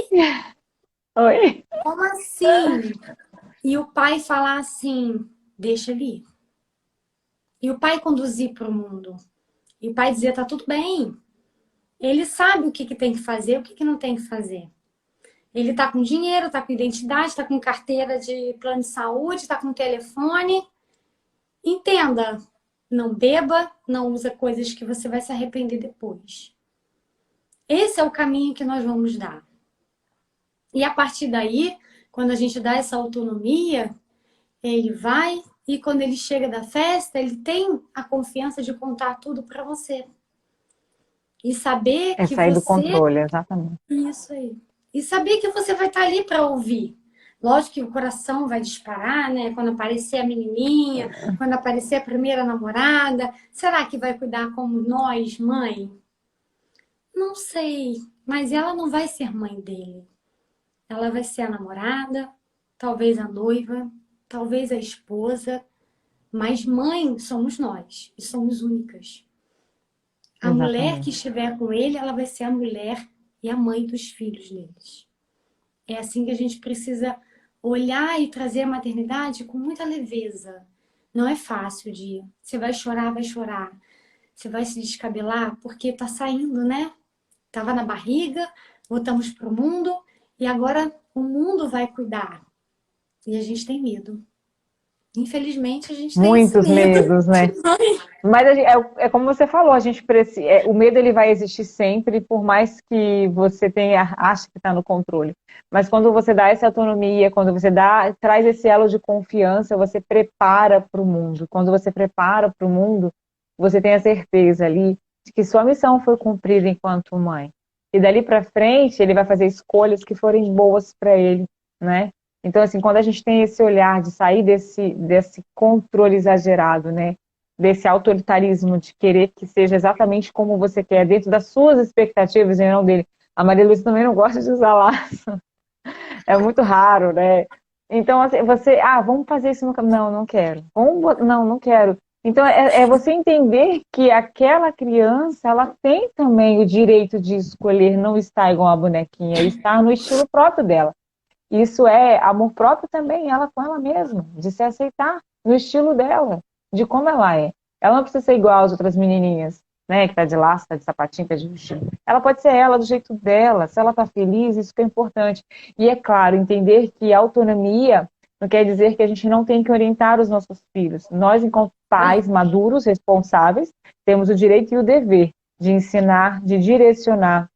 Oi? Como assim? E o pai falar assim, deixa ele ir. E o pai conduzir para o mundo. E o pai dizer, tá tudo bem. Ele sabe o que, que tem que fazer, o que, que não tem que fazer. Ele tá com dinheiro, tá com identidade, tá com carteira de plano de saúde, tá com telefone. Entenda, não beba, não usa coisas que você vai se arrepender depois. Esse é o caminho que nós vamos dar. E a partir daí, quando a gente dá essa autonomia, ele vai e quando ele chega da festa, ele tem a confiança de contar tudo para você. E saber É que sair do você... controle, exatamente. Isso aí. E saber que você vai estar ali para ouvir. Lógico que o coração vai disparar, né? Quando aparecer a menininha, quando aparecer a primeira namorada. Será que vai cuidar como nós, mãe? Não sei. Mas ela não vai ser mãe dele. Ela vai ser a namorada, talvez a noiva, talvez a esposa. Mas mãe somos nós. E somos únicas. A mulher que Exatamente. estiver com ele, ela vai ser a mulher e a mãe dos filhos deles. É assim que a gente precisa olhar e trazer a maternidade com muita leveza. Não é fácil, dia. Você vai chorar, vai chorar. você vai se descabelar porque tá saindo, né? Tava na barriga, voltamos pro mundo e agora o mundo vai cuidar. E a gente tem medo. Infelizmente, a gente tem esse Muitos medo medos, de né? mãe. Mas é como você falou, a gente precisa, o medo ele vai existir sempre, por mais que você tenha, ache que está no controle. Mas quando você dá essa autonomia, quando você traz esse elo de confiança, você prepara para o mundo. Quando você prepara para o mundo, você tem a certeza ali de que sua missão foi cumprida enquanto mãe. E dali para frente, ele vai fazer escolhas que forem boas para ele, né? Então, assim, quando a gente tem esse olhar de sair desse controle exagerado, né? Desse autoritarismo de querer que seja exatamente como você quer, dentro das suas expectativas e não dele. A Maria Luísa também não gosta de usar laço, é muito raro, né? Então, assim, vamos fazer isso no caminho. Não, não quero. Não, não quero. Então, é você entender que aquela criança, ela tem também o direito de escolher não estar igual a bonequinha, estar no estilo próprio dela. Isso é amor próprio também, ela com ela mesma, de se aceitar no estilo dela, de como ela é. Ela não precisa ser igual às outras menininhas, né, que tá de laço, tá de sapatinho, tá de vestido. Ela pode ser ela do jeito dela, se ela tá feliz, isso que é importante. E é claro, entender que autonomia não quer dizer que a gente não tem que orientar os nossos filhos. Nós, enquanto pais maduros, responsáveis, temos o direito e o dever de ensinar, de direcionar,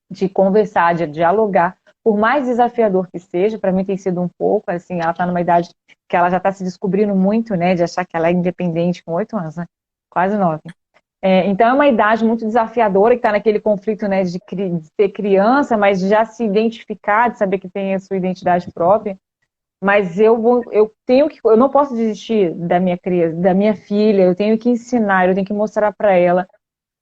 de conversar, de dialogar, por mais desafiador que seja, para mim tem sido um pouco, assim, ela está numa idade que ela já está se descobrindo muito, né, de achar que ela é independente com 8 anos, né, quase 9. Então é uma idade muito desafiadora, que está naquele conflito, né, de ser criança, mas de já se identificar, de saber que tem a sua identidade própria. Mas eu não posso desistir da minha criança, da minha filha, eu tenho que ensinar, eu tenho que mostrar para ela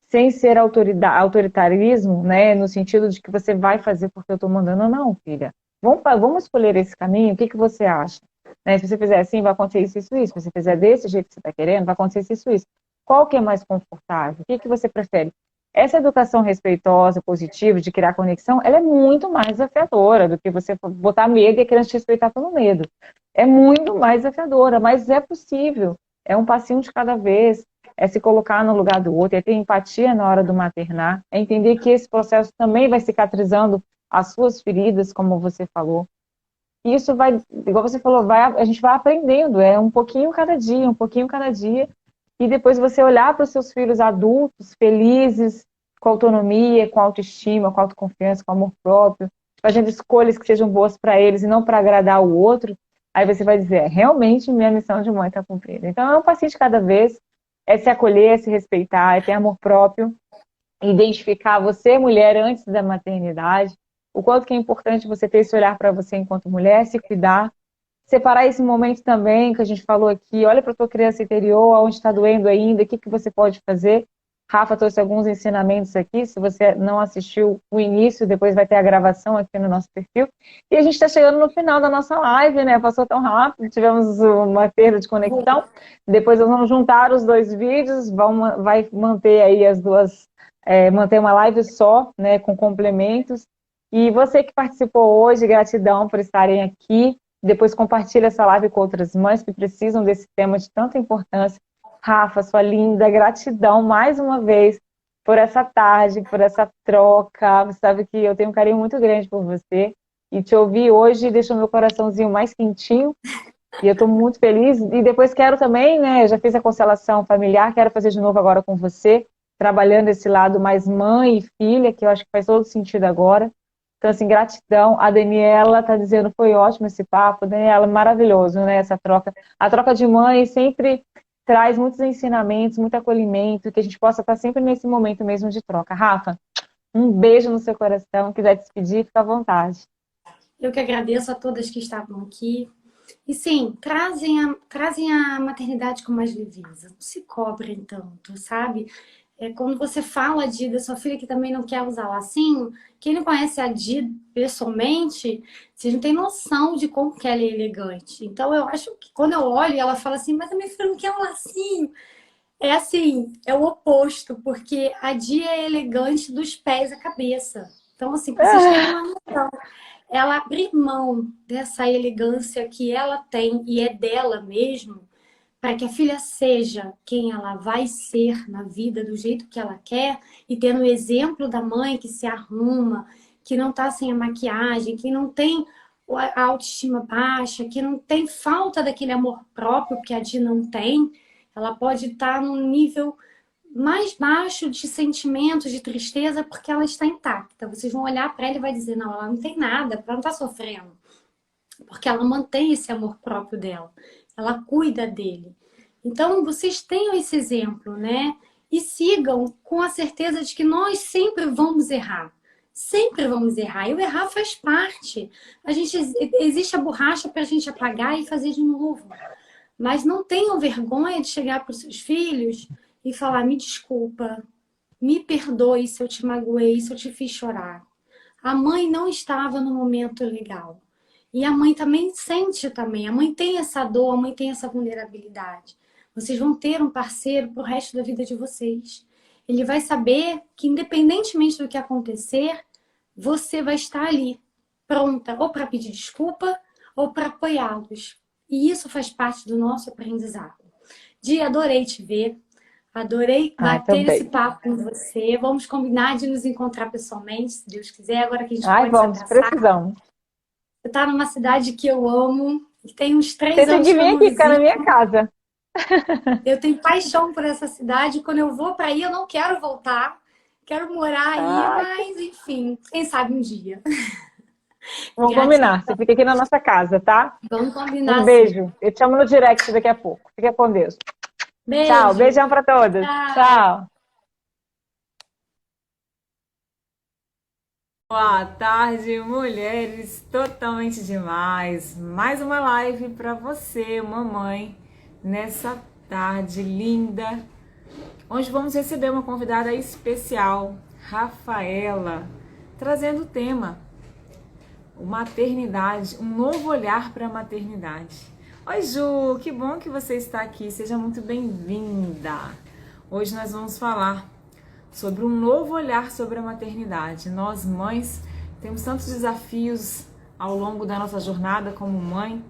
sem ser autoritarismo, né, no sentido de que você vai fazer porque eu estou mandando, não, filha. Vamos escolher esse caminho, o que você acha? Né, se você fizer assim, vai acontecer isso, isso, isso. Se você fizer desse jeito que você está querendo, vai acontecer isso, isso, isso. Qual que é mais confortável? O que você prefere? Essa educação respeitosa, positiva, de criar conexão, ela é muito mais desafiadora do que você botar medo e querer te respeitar pelo medo. É muito mais desafiadora, mas é possível. É um passinho de cada vez, é se colocar no lugar do outro, é ter empatia na hora do maternar, é entender que esse processo também vai cicatrizando as suas feridas, como você falou. E isso vai, igual você falou, a gente vai aprendendo, é um pouquinho cada dia, um pouquinho cada dia, e depois você olhar para os seus filhos adultos, felizes, com autonomia, com autoestima, com autoconfiança, com amor próprio, fazendo escolhas que sejam boas para eles e não para agradar o outro, aí você vai dizer, realmente minha missão de mãe está cumprida. Então é um passinho de cada vez, é se acolher, é se respeitar, é ter amor próprio, identificar você, mulher, antes da maternidade, o quanto que é importante você ter esse olhar para você enquanto mulher, se cuidar, separar esse momento também que a gente falou aqui, olha para a tua criança interior, onde está doendo ainda, o que você pode fazer. Rafa trouxe alguns ensinamentos aqui, se você não assistiu o início, depois vai ter a gravação aqui no nosso perfil. E a gente está chegando no final da nossa live, né? Passou tão rápido, tivemos uma perda de conexão. Depois nós vamos juntar os dois vídeos, vai manter aí as duas, manter uma live só, né, com complementos. E você que participou hoje, gratidão por estarem aqui. Depois compartilha essa live com outras mães que precisam desse tema de tanta importância. Rafa, sua linda, gratidão mais uma vez por essa tarde, por essa troca. Você sabe que eu tenho um carinho muito grande por você. E te ouvir hoje deixou meu coraçãozinho mais quentinho. E eu estou muito feliz. E depois quero também, né? Eu já fiz a constelação familiar, quero fazer de novo agora com você, trabalhando esse lado mais mãe e filha, que eu acho que faz todo sentido agora. Então, assim, gratidão. A Daniela está dizendo, foi ótimo esse papo. Daniela, maravilhoso, né? Essa troca. A troca de mãe sempre traz muitos ensinamentos, muito acolhimento, que a gente possa estar sempre nesse momento mesmo de troca. Rafa, um beijo no seu coração. Quiser despedir, fica à vontade. Eu que agradeço a todas que estavam aqui. E sim, trazem a maternidade com mais leveza. Não se cobrem tanto, sabe? Quando você fala da sua filha que também não quer usar lacinho, quem não conhece a Di pessoalmente, vocês não têm noção de como que ela é elegante. Então eu acho que quando eu olho e ela fala assim, mas a minha filha não quer um lacinho. É assim, é o oposto, porque a Di é elegante dos pés à cabeça. Então, assim, pra vocês terem uma noção, ela abrir mão dessa elegância que ela tem e é dela mesmo, para que a filha seja quem ela vai ser na vida, do jeito que ela quer, e tendo o exemplo da mãe que se arruma, que não tá sem a maquiagem, que não tem a autoestima baixa, que não tem falta daquele amor próprio que a Di não tem, ela pode estar num nível mais baixo de sentimentos, de tristeza, porque ela está intacta. Vocês vão olhar para ela e vai dizer, não, ela não tem nada, ela não está sofrendo. Porque ela mantém esse amor próprio dela. Ela cuida dele. Então, vocês tenham esse exemplo, né? E sigam com a certeza de que nós sempre vamos errar. Sempre vamos errar. E o errar faz parte. Existe a borracha para a gente apagar e fazer de novo. Mas não tenham vergonha de chegar para os seus filhos e falar: me desculpa, me perdoe se eu te magoei, se eu te fiz chorar. A mãe não estava no momento legal. E a mãe também sente também. A mãe tem essa dor, a mãe tem essa vulnerabilidade. Vocês vão ter um parceiro pro resto da vida de vocês. Ele vai saber que, independentemente do que acontecer, você vai estar ali, pronta, ou para pedir desculpa, ou para apoiá-los. E isso faz parte do nosso aprendizado. Di, adorei te ver. Adorei bater esse papo com você. Vamos combinar de nos encontrar pessoalmente, se Deus quiser, agora que a gente pode vamos, se abraçar. precisamos. Você está numa cidade que eu amo, e tem uns 3 Você tem anos que que eu vir não aqui, visito. ficar na minha casa. Eu tenho paixão por essa cidade. Quando eu vou para aí, eu não quero voltar. Quero morar aí, mas enfim, quem sabe um dia. Vamos combinar. Você fica aqui na nossa casa, tá? Vamos combinar. Um beijo. Sim. Eu te chamo no direct daqui a pouco. Fica com Deus. Beijo. Tchau. Beijão para todos. Tchau. Boa tarde, mulheres. Totalmente demais. Mais uma live para você, mamãe, nessa tarde linda. Hoje vamos receber uma convidada especial, Rafaela, trazendo o tema maternidade, um novo olhar para a maternidade. Oi, Ju, que bom que você está aqui, seja muito bem-vinda. Hoje nós vamos falar sobre um novo olhar sobre a maternidade. Nós, mães, temos tantos desafios ao longo da nossa jornada como mãe,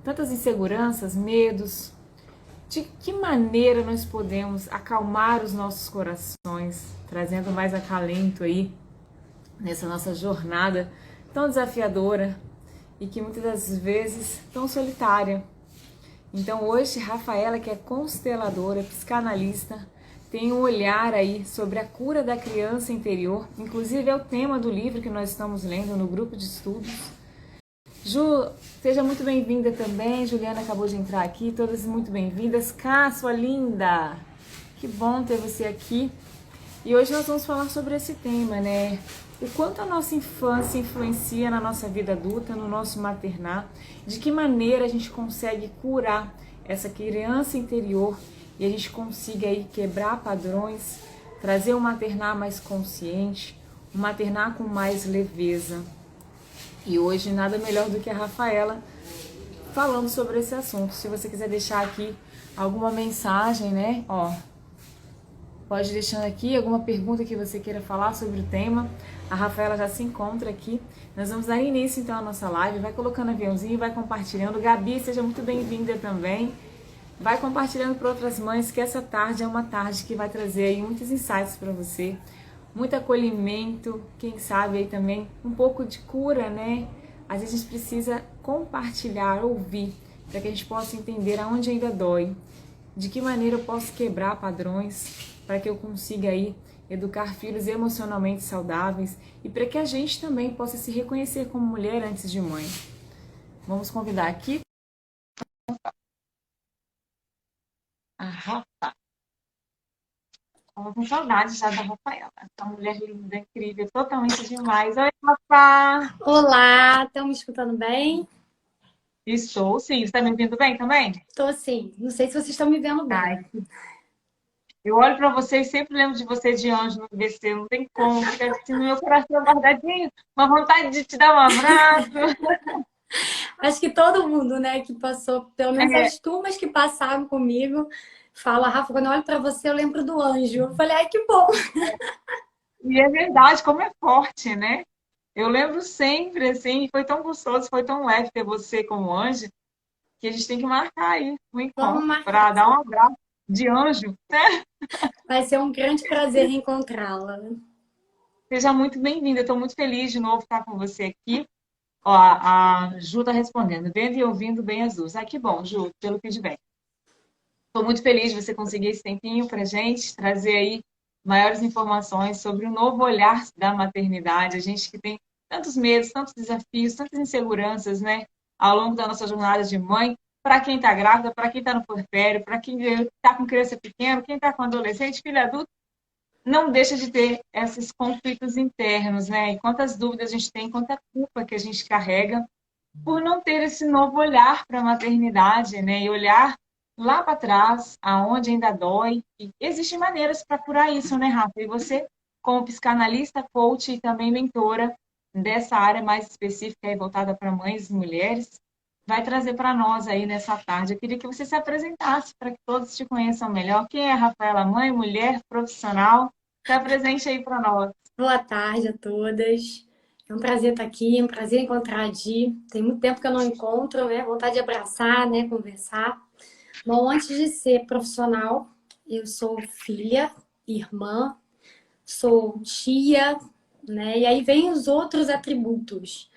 tantas inseguranças, medos. De que maneira nós podemos acalmar os nossos corações, trazendo mais acalento aí nessa nossa jornada tão desafiadora e que muitas das vezes tão solitária. Então hoje, Rafaela, que é consteladora, psicanalista, tem um olhar aí sobre a cura da criança interior, inclusive é o tema do livro que nós estamos lendo no grupo de estudos. Ju, seja muito bem-vinda também, Juliana acabou de entrar aqui, todas muito bem-vindas. Cá, sua linda, que bom ter você aqui. E hoje nós vamos falar sobre esse tema, né? O quanto a nossa infância influencia na nossa vida adulta, no nosso maternar, de que maneira a gente consegue curar essa criança interior e a gente consiga aí quebrar padrões, trazer um maternar mais consciente, um maternar com mais leveza. E hoje nada melhor do que a Rafaela falando sobre esse assunto. Se você quiser deixar aqui alguma mensagem, né? Pode deixando aqui alguma pergunta que você queira falar sobre o tema. A Rafaela já se encontra aqui. Nós vamos dar início então à nossa live. Vai colocando aviãozinho, vai compartilhando. Gabi, seja muito bem-vinda também. Vai compartilhando para outras mães que essa tarde é uma tarde que vai trazer aí muitos insights para você. Muito acolhimento, quem sabe aí também um pouco de cura, né? Às vezes a gente precisa compartilhar, ouvir, para que a gente possa entender aonde ainda dói. De que maneira eu posso quebrar padrões para que eu consiga aí educar filhos emocionalmente saudáveis e para que a gente também possa se reconhecer como mulher antes de mãe. Vamos convidar aqui a Rafa. Estava com saudade já da Rafaela. Uma mulher linda, incrível, totalmente demais. Oi, Rafa! Olá, estão me escutando bem? Estou, sim. Você está me ouvindo bem também? Estou sim. Não sei se vocês estão me vendo bem. Ai, eu olho para você e sempre lembro de você de anjo no VC. Não tem como. Fica assim no meu coração guardadinho. Uma vontade de te dar um abraço. Acho que todo mundo, né, que passou, pelo menos as turmas que passaram comigo, fala, Rafa, quando eu olho para você, eu lembro do anjo. Eu falei, ai, que bom. E é verdade, como é forte, né? Eu lembro sempre, assim, foi tão gostoso, foi tão leve ter você como anjo. que a gente tem que marcar aí um Vamos encontro marcar. para dar um abraço de anjo, né? Vai ser um grande prazer reencontrá-la. Seja muito bem-vinda. Estou muito feliz de novo estar com você aqui. Ó, a Ju está respondendo, vendo e ouvindo bem as duas. Ah, que bom, Ju, pelo feedback. Estou muito feliz de você conseguir esse tempinho para a gente trazer aí maiores informações sobre o novo olhar da maternidade. A gente que tem tantos medos, tantos desafios, tantas inseguranças, né, ao longo da nossa jornada de mãe, para quem está grávida, para quem está no puerpério, para quem está com criança pequena, quem está com adolescente, filho adulto, não deixa de ter esses conflitos internos, né? E quantas dúvidas a gente tem, quanta culpa que a gente carrega por não ter esse novo olhar para a maternidade, né? E olhar lá para trás, aonde ainda dói. E existem maneiras para curar isso, né, Rafa? E você, como psicanalista, coach e também mentora dessa área mais específica e voltada para mães e mulheres, vai trazer para nós aí nessa tarde. Eu queria que você se apresentasse para que todos te conheçam melhor. Quem é a Rafaela? Mãe, mulher, profissional? Está presente aí para nós. Boa tarde a todas. É um prazer estar aqui, é um prazer encontrar a Di. Tem muito tempo que eu não encontro, né? Vontade de abraçar, né? Conversar. Bom, antes de ser profissional, eu sou filha, irmã, sou tia, né? E aí vem os outros atributos.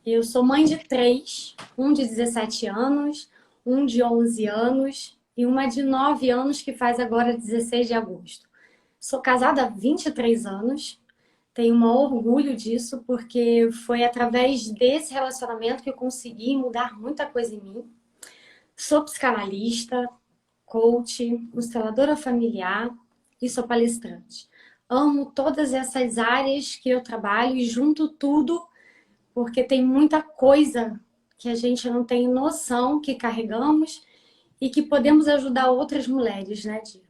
Eu sou mãe de três, um de 17 anos, um de 11 anos e uma de 9 anos que faz agora 16 de agosto. Sou casada há 23 anos, tenho um orgulho disso, porque foi através desse relacionamento que eu consegui mudar muita coisa em mim. Sou psicanalista, coach, consteladora familiar e sou palestrante. Amo todas essas áreas que eu trabalho e junto tudo, porque tem muita coisa que a gente não tem noção que carregamos e que podemos ajudar outras mulheres, né, Di?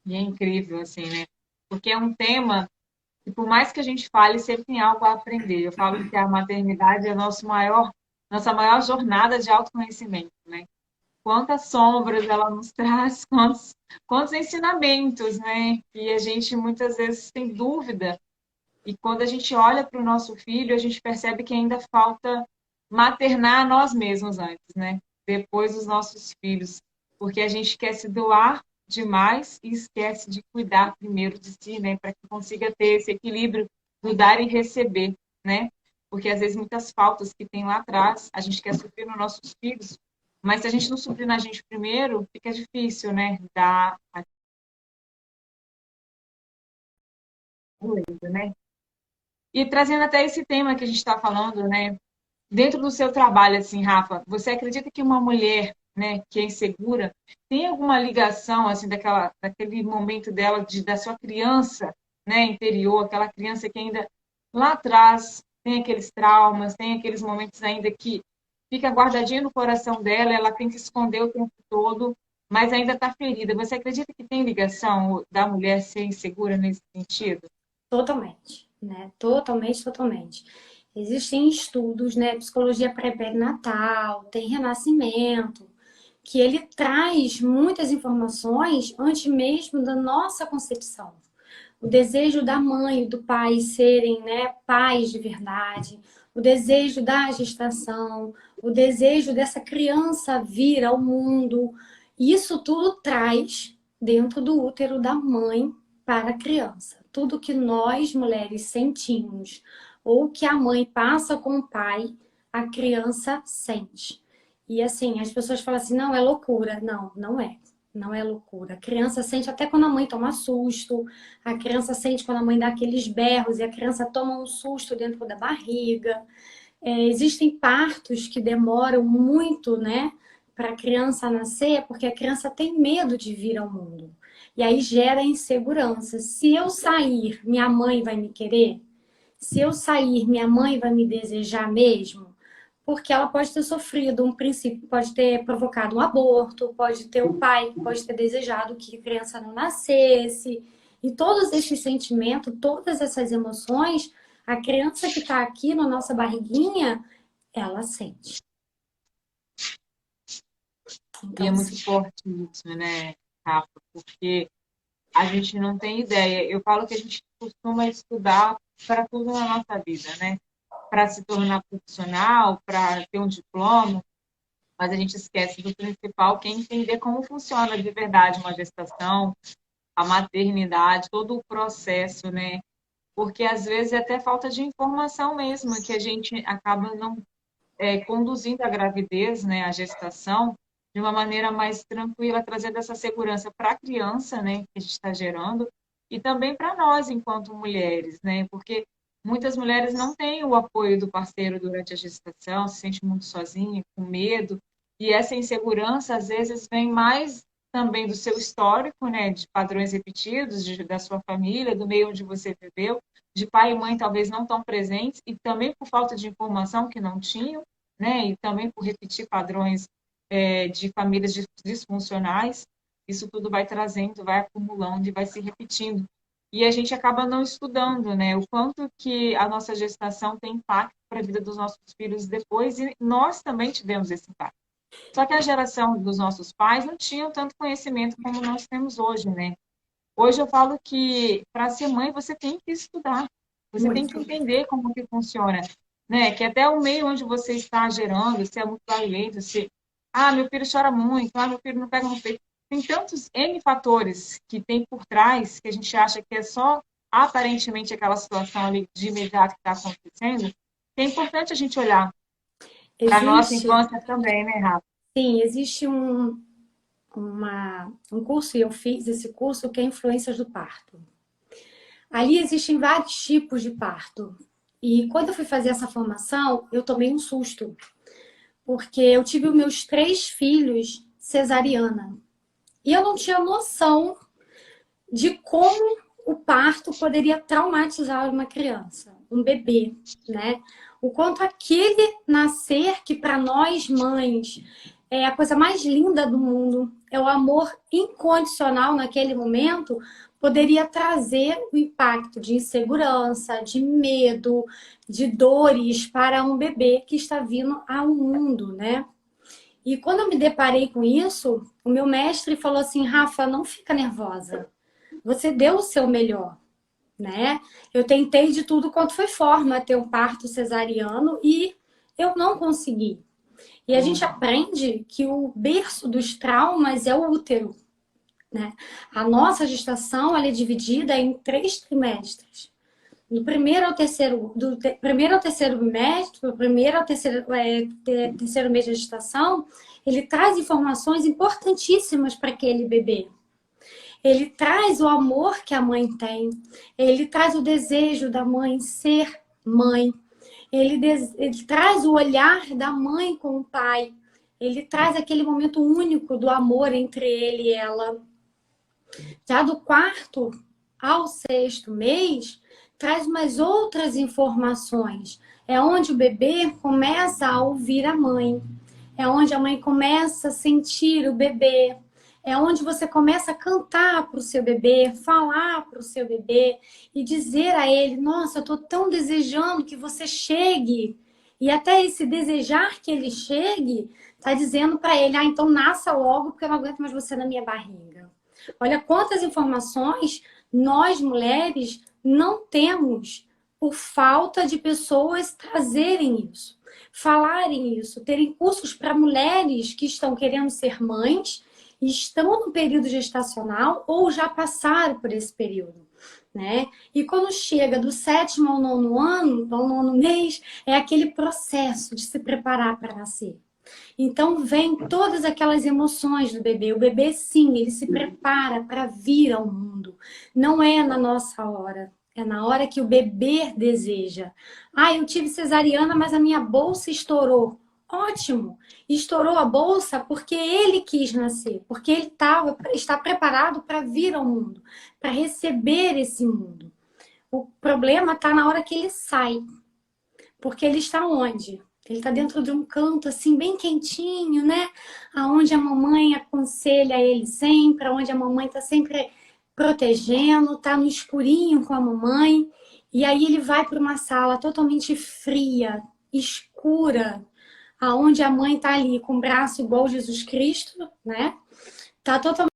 E é incrível, assim, né? Porque é um tema e por mais que a gente fale, sempre tem algo a aprender. Eu falo que a maternidade é a nossa maior jornada de autoconhecimento, né? Quantas sombras ela nos traz, quantos ensinamentos, né? Que a gente muitas vezes tem dúvida. E quando a gente olha para o nosso filho, a gente percebe que ainda falta maternar nós mesmos antes, né? Depois os nossos filhos. Porque a gente quer se doar demais e esquece de cuidar primeiro de si, né? Para que consiga ter esse equilíbrio do dar e receber, né? Porque às vezes muitas faltas que tem lá atrás, a gente quer suprir nos nossos filhos, mas se a gente não suprir na gente primeiro, fica difícil, né? Dar a coisa, né? E trazendo até esse tema que a gente está falando, né? Dentro do seu trabalho, assim, Rafa, você acredita que uma mulher, né, que é insegura, tem alguma ligação, assim, daquele momento dela, da sua criança, né, interior, aquela criança que ainda lá atrás tem aqueles traumas, tem aqueles momentos ainda que fica guardadinho no coração dela, ela tem que esconder o tempo todo, mas ainda está ferida. Você acredita que tem ligação da mulher ser insegura nesse sentido? Totalmente, né? Totalmente, totalmente. Existem estudos, né? Psicologia pré-perinatal, tem renascimento, que ele traz muitas informações antes mesmo da nossa concepção. O desejo da mãe e do pai serem, né, pais de verdade, o desejo da gestação, o desejo dessa criança vir ao mundo. Isso tudo traz dentro do útero da mãe para a criança. Tudo que nós mulheres sentimos ou que a mãe passa com o pai, a criança sente. E assim, as pessoas falam assim, não, é loucura. Não, não é. Não é loucura. A criança sente até quando a mãe toma susto, a criança sente quando a mãe dá aqueles berros e a criança toma um susto dentro da barriga. Existem partos que demoram muito, né, para a criança nascer, porque a criança tem medo de vir ao mundo. E aí gera insegurança. Se eu sair, minha mãe vai me querer? Se eu sair, minha mãe vai me desejar mesmo? Porque ela pode ter sofrido um princípio, pode ter provocado um aborto, pode ter o pai que pode ter desejado que a criança não nascesse. E todos esses sentimentos, todas essas emoções, a criança que está aqui na nossa barriguinha, ela sente. E Então, é muito forte isso, né, Rafa? Porque a gente não tem ideia. Eu falo que a gente costuma estudar para tudo na nossa vida, né? para se tornar profissional, para ter um diploma, mas a gente esquece do principal, que é entender como funciona de verdade uma gestação, a maternidade, todo o processo, né? Porque às vezes é até falta de informação mesmo, que a gente acaba não conduzindo a gravidez, né, a gestação, de uma maneira mais tranquila, trazendo essa segurança para a criança, né, que a gente está gerando, e também para nós, enquanto mulheres, né, porque muitas mulheres não têm o apoio do parceiro durante a gestação, se sente muito sozinha, com medo, e essa insegurança, às vezes, vem mais também do seu histórico, né, de padrões repetidos, da sua família, do meio onde você viveu, de pai e mãe talvez não tão presentes, e também por falta de informação que não tinham, né? E também por repetir padrões de famílias disfuncionais, isso tudo vai trazendo, vai acumulando e vai se repetindo. E a gente acaba não estudando, né? O quanto que a nossa gestação tem impacto para a vida dos nossos filhos depois, e nós também tivemos esse impacto. Só que a geração dos nossos pais não tinham tanto conhecimento como nós temos hoje, né? Hoje eu falo que para ser mãe você tem que estudar, você tem que Muito. entender como que funciona, né? Que até o meio onde você está gerando, se é muito barulhento, se meu filho chora muito, meu filho não pega no peito. Tem tantos N fatores que tem por trás que a gente acha que é só aparentemente aquela situação ali de imediato que está acontecendo, que é importante a gente olhar para a nossa Existe, infância também, né, Rafa? sim, existe um curso, e eu fiz esse curso, que é Influências do Parto. Ali existem vários tipos de parto. E quando eu fui fazer essa formação, eu tomei um susto, porque eu tive os meus 3 filhos cesariana. E eu não tinha noção de como o parto poderia traumatizar uma criança, um bebê, né? O quanto aquele nascer, que para nós mães é a coisa mais linda do mundo, é o amor incondicional naquele momento, poderia trazer o impacto de insegurança, de medo, de dores para um bebê que está vindo ao mundo, né? E quando eu me deparei com isso, o meu mestre falou assim: Rafa, não fica nervosa. Você deu o seu melhor, né? Eu tentei de tudo quanto foi forma ter um parto cesariano e eu não consegui. E a gente aprende que o berço dos traumas é o útero, né? A nossa gestação ela é dividida em 3 trimestres. Do primeiro ao terceiro, primeiro ao terceiro bimestre, do primeiro ao terceiro mês de gestação, ele traz informações importantíssimas para aquele bebê. Ele traz o amor que a mãe tem, ele traz o desejo da mãe ser mãe, ele traz o olhar da mãe com o pai, ele traz aquele momento único do amor entre ele e ela. Já do 4º ao 6º mês, traz umas outras informações. É onde o bebê começa a ouvir a mãe. É onde a mãe começa a sentir o bebê. É onde você começa a cantar para o seu bebê, falar para o seu bebê e dizer a ele: nossa, eu estou tão desejando que você chegue. E até esse desejar que ele chegue, está dizendo para ele: então nasça logo, porque eu não aguento mais você na minha barriga. Olha quantas informações nós, mulheres, não temos por falta de pessoas trazerem isso, falarem isso, terem cursos para mulheres que estão querendo ser mães, estão no período gestacional ou já passaram por esse período, né? E quando chega do 7º ao 9º ano, ao 9º mês, é aquele processo de se preparar para nascer. Então vem todas aquelas emoções do bebê. O bebê, sim, ele se prepara para vir ao mundo. Não é na nossa hora. É na hora que o bebê deseja. Eu tive cesariana, mas a minha bolsa estourou. Ótimo! Estourou a bolsa porque ele quis nascer, porque ele está preparado para vir ao mundo, para receber esse mundo. O problema está na hora que ele sai. Porque ele está onde? Ele está dentro de um canto assim bem quentinho, né? Aonde a mamãe aconselha ele sempre, aonde a mamãe está sempre protegendo, tá no escurinho com a mamãe. E aí ele vai para uma sala totalmente fria, escura, aonde a mãe está ali com o braço igual Jesus Cristo, né? Tá totalmente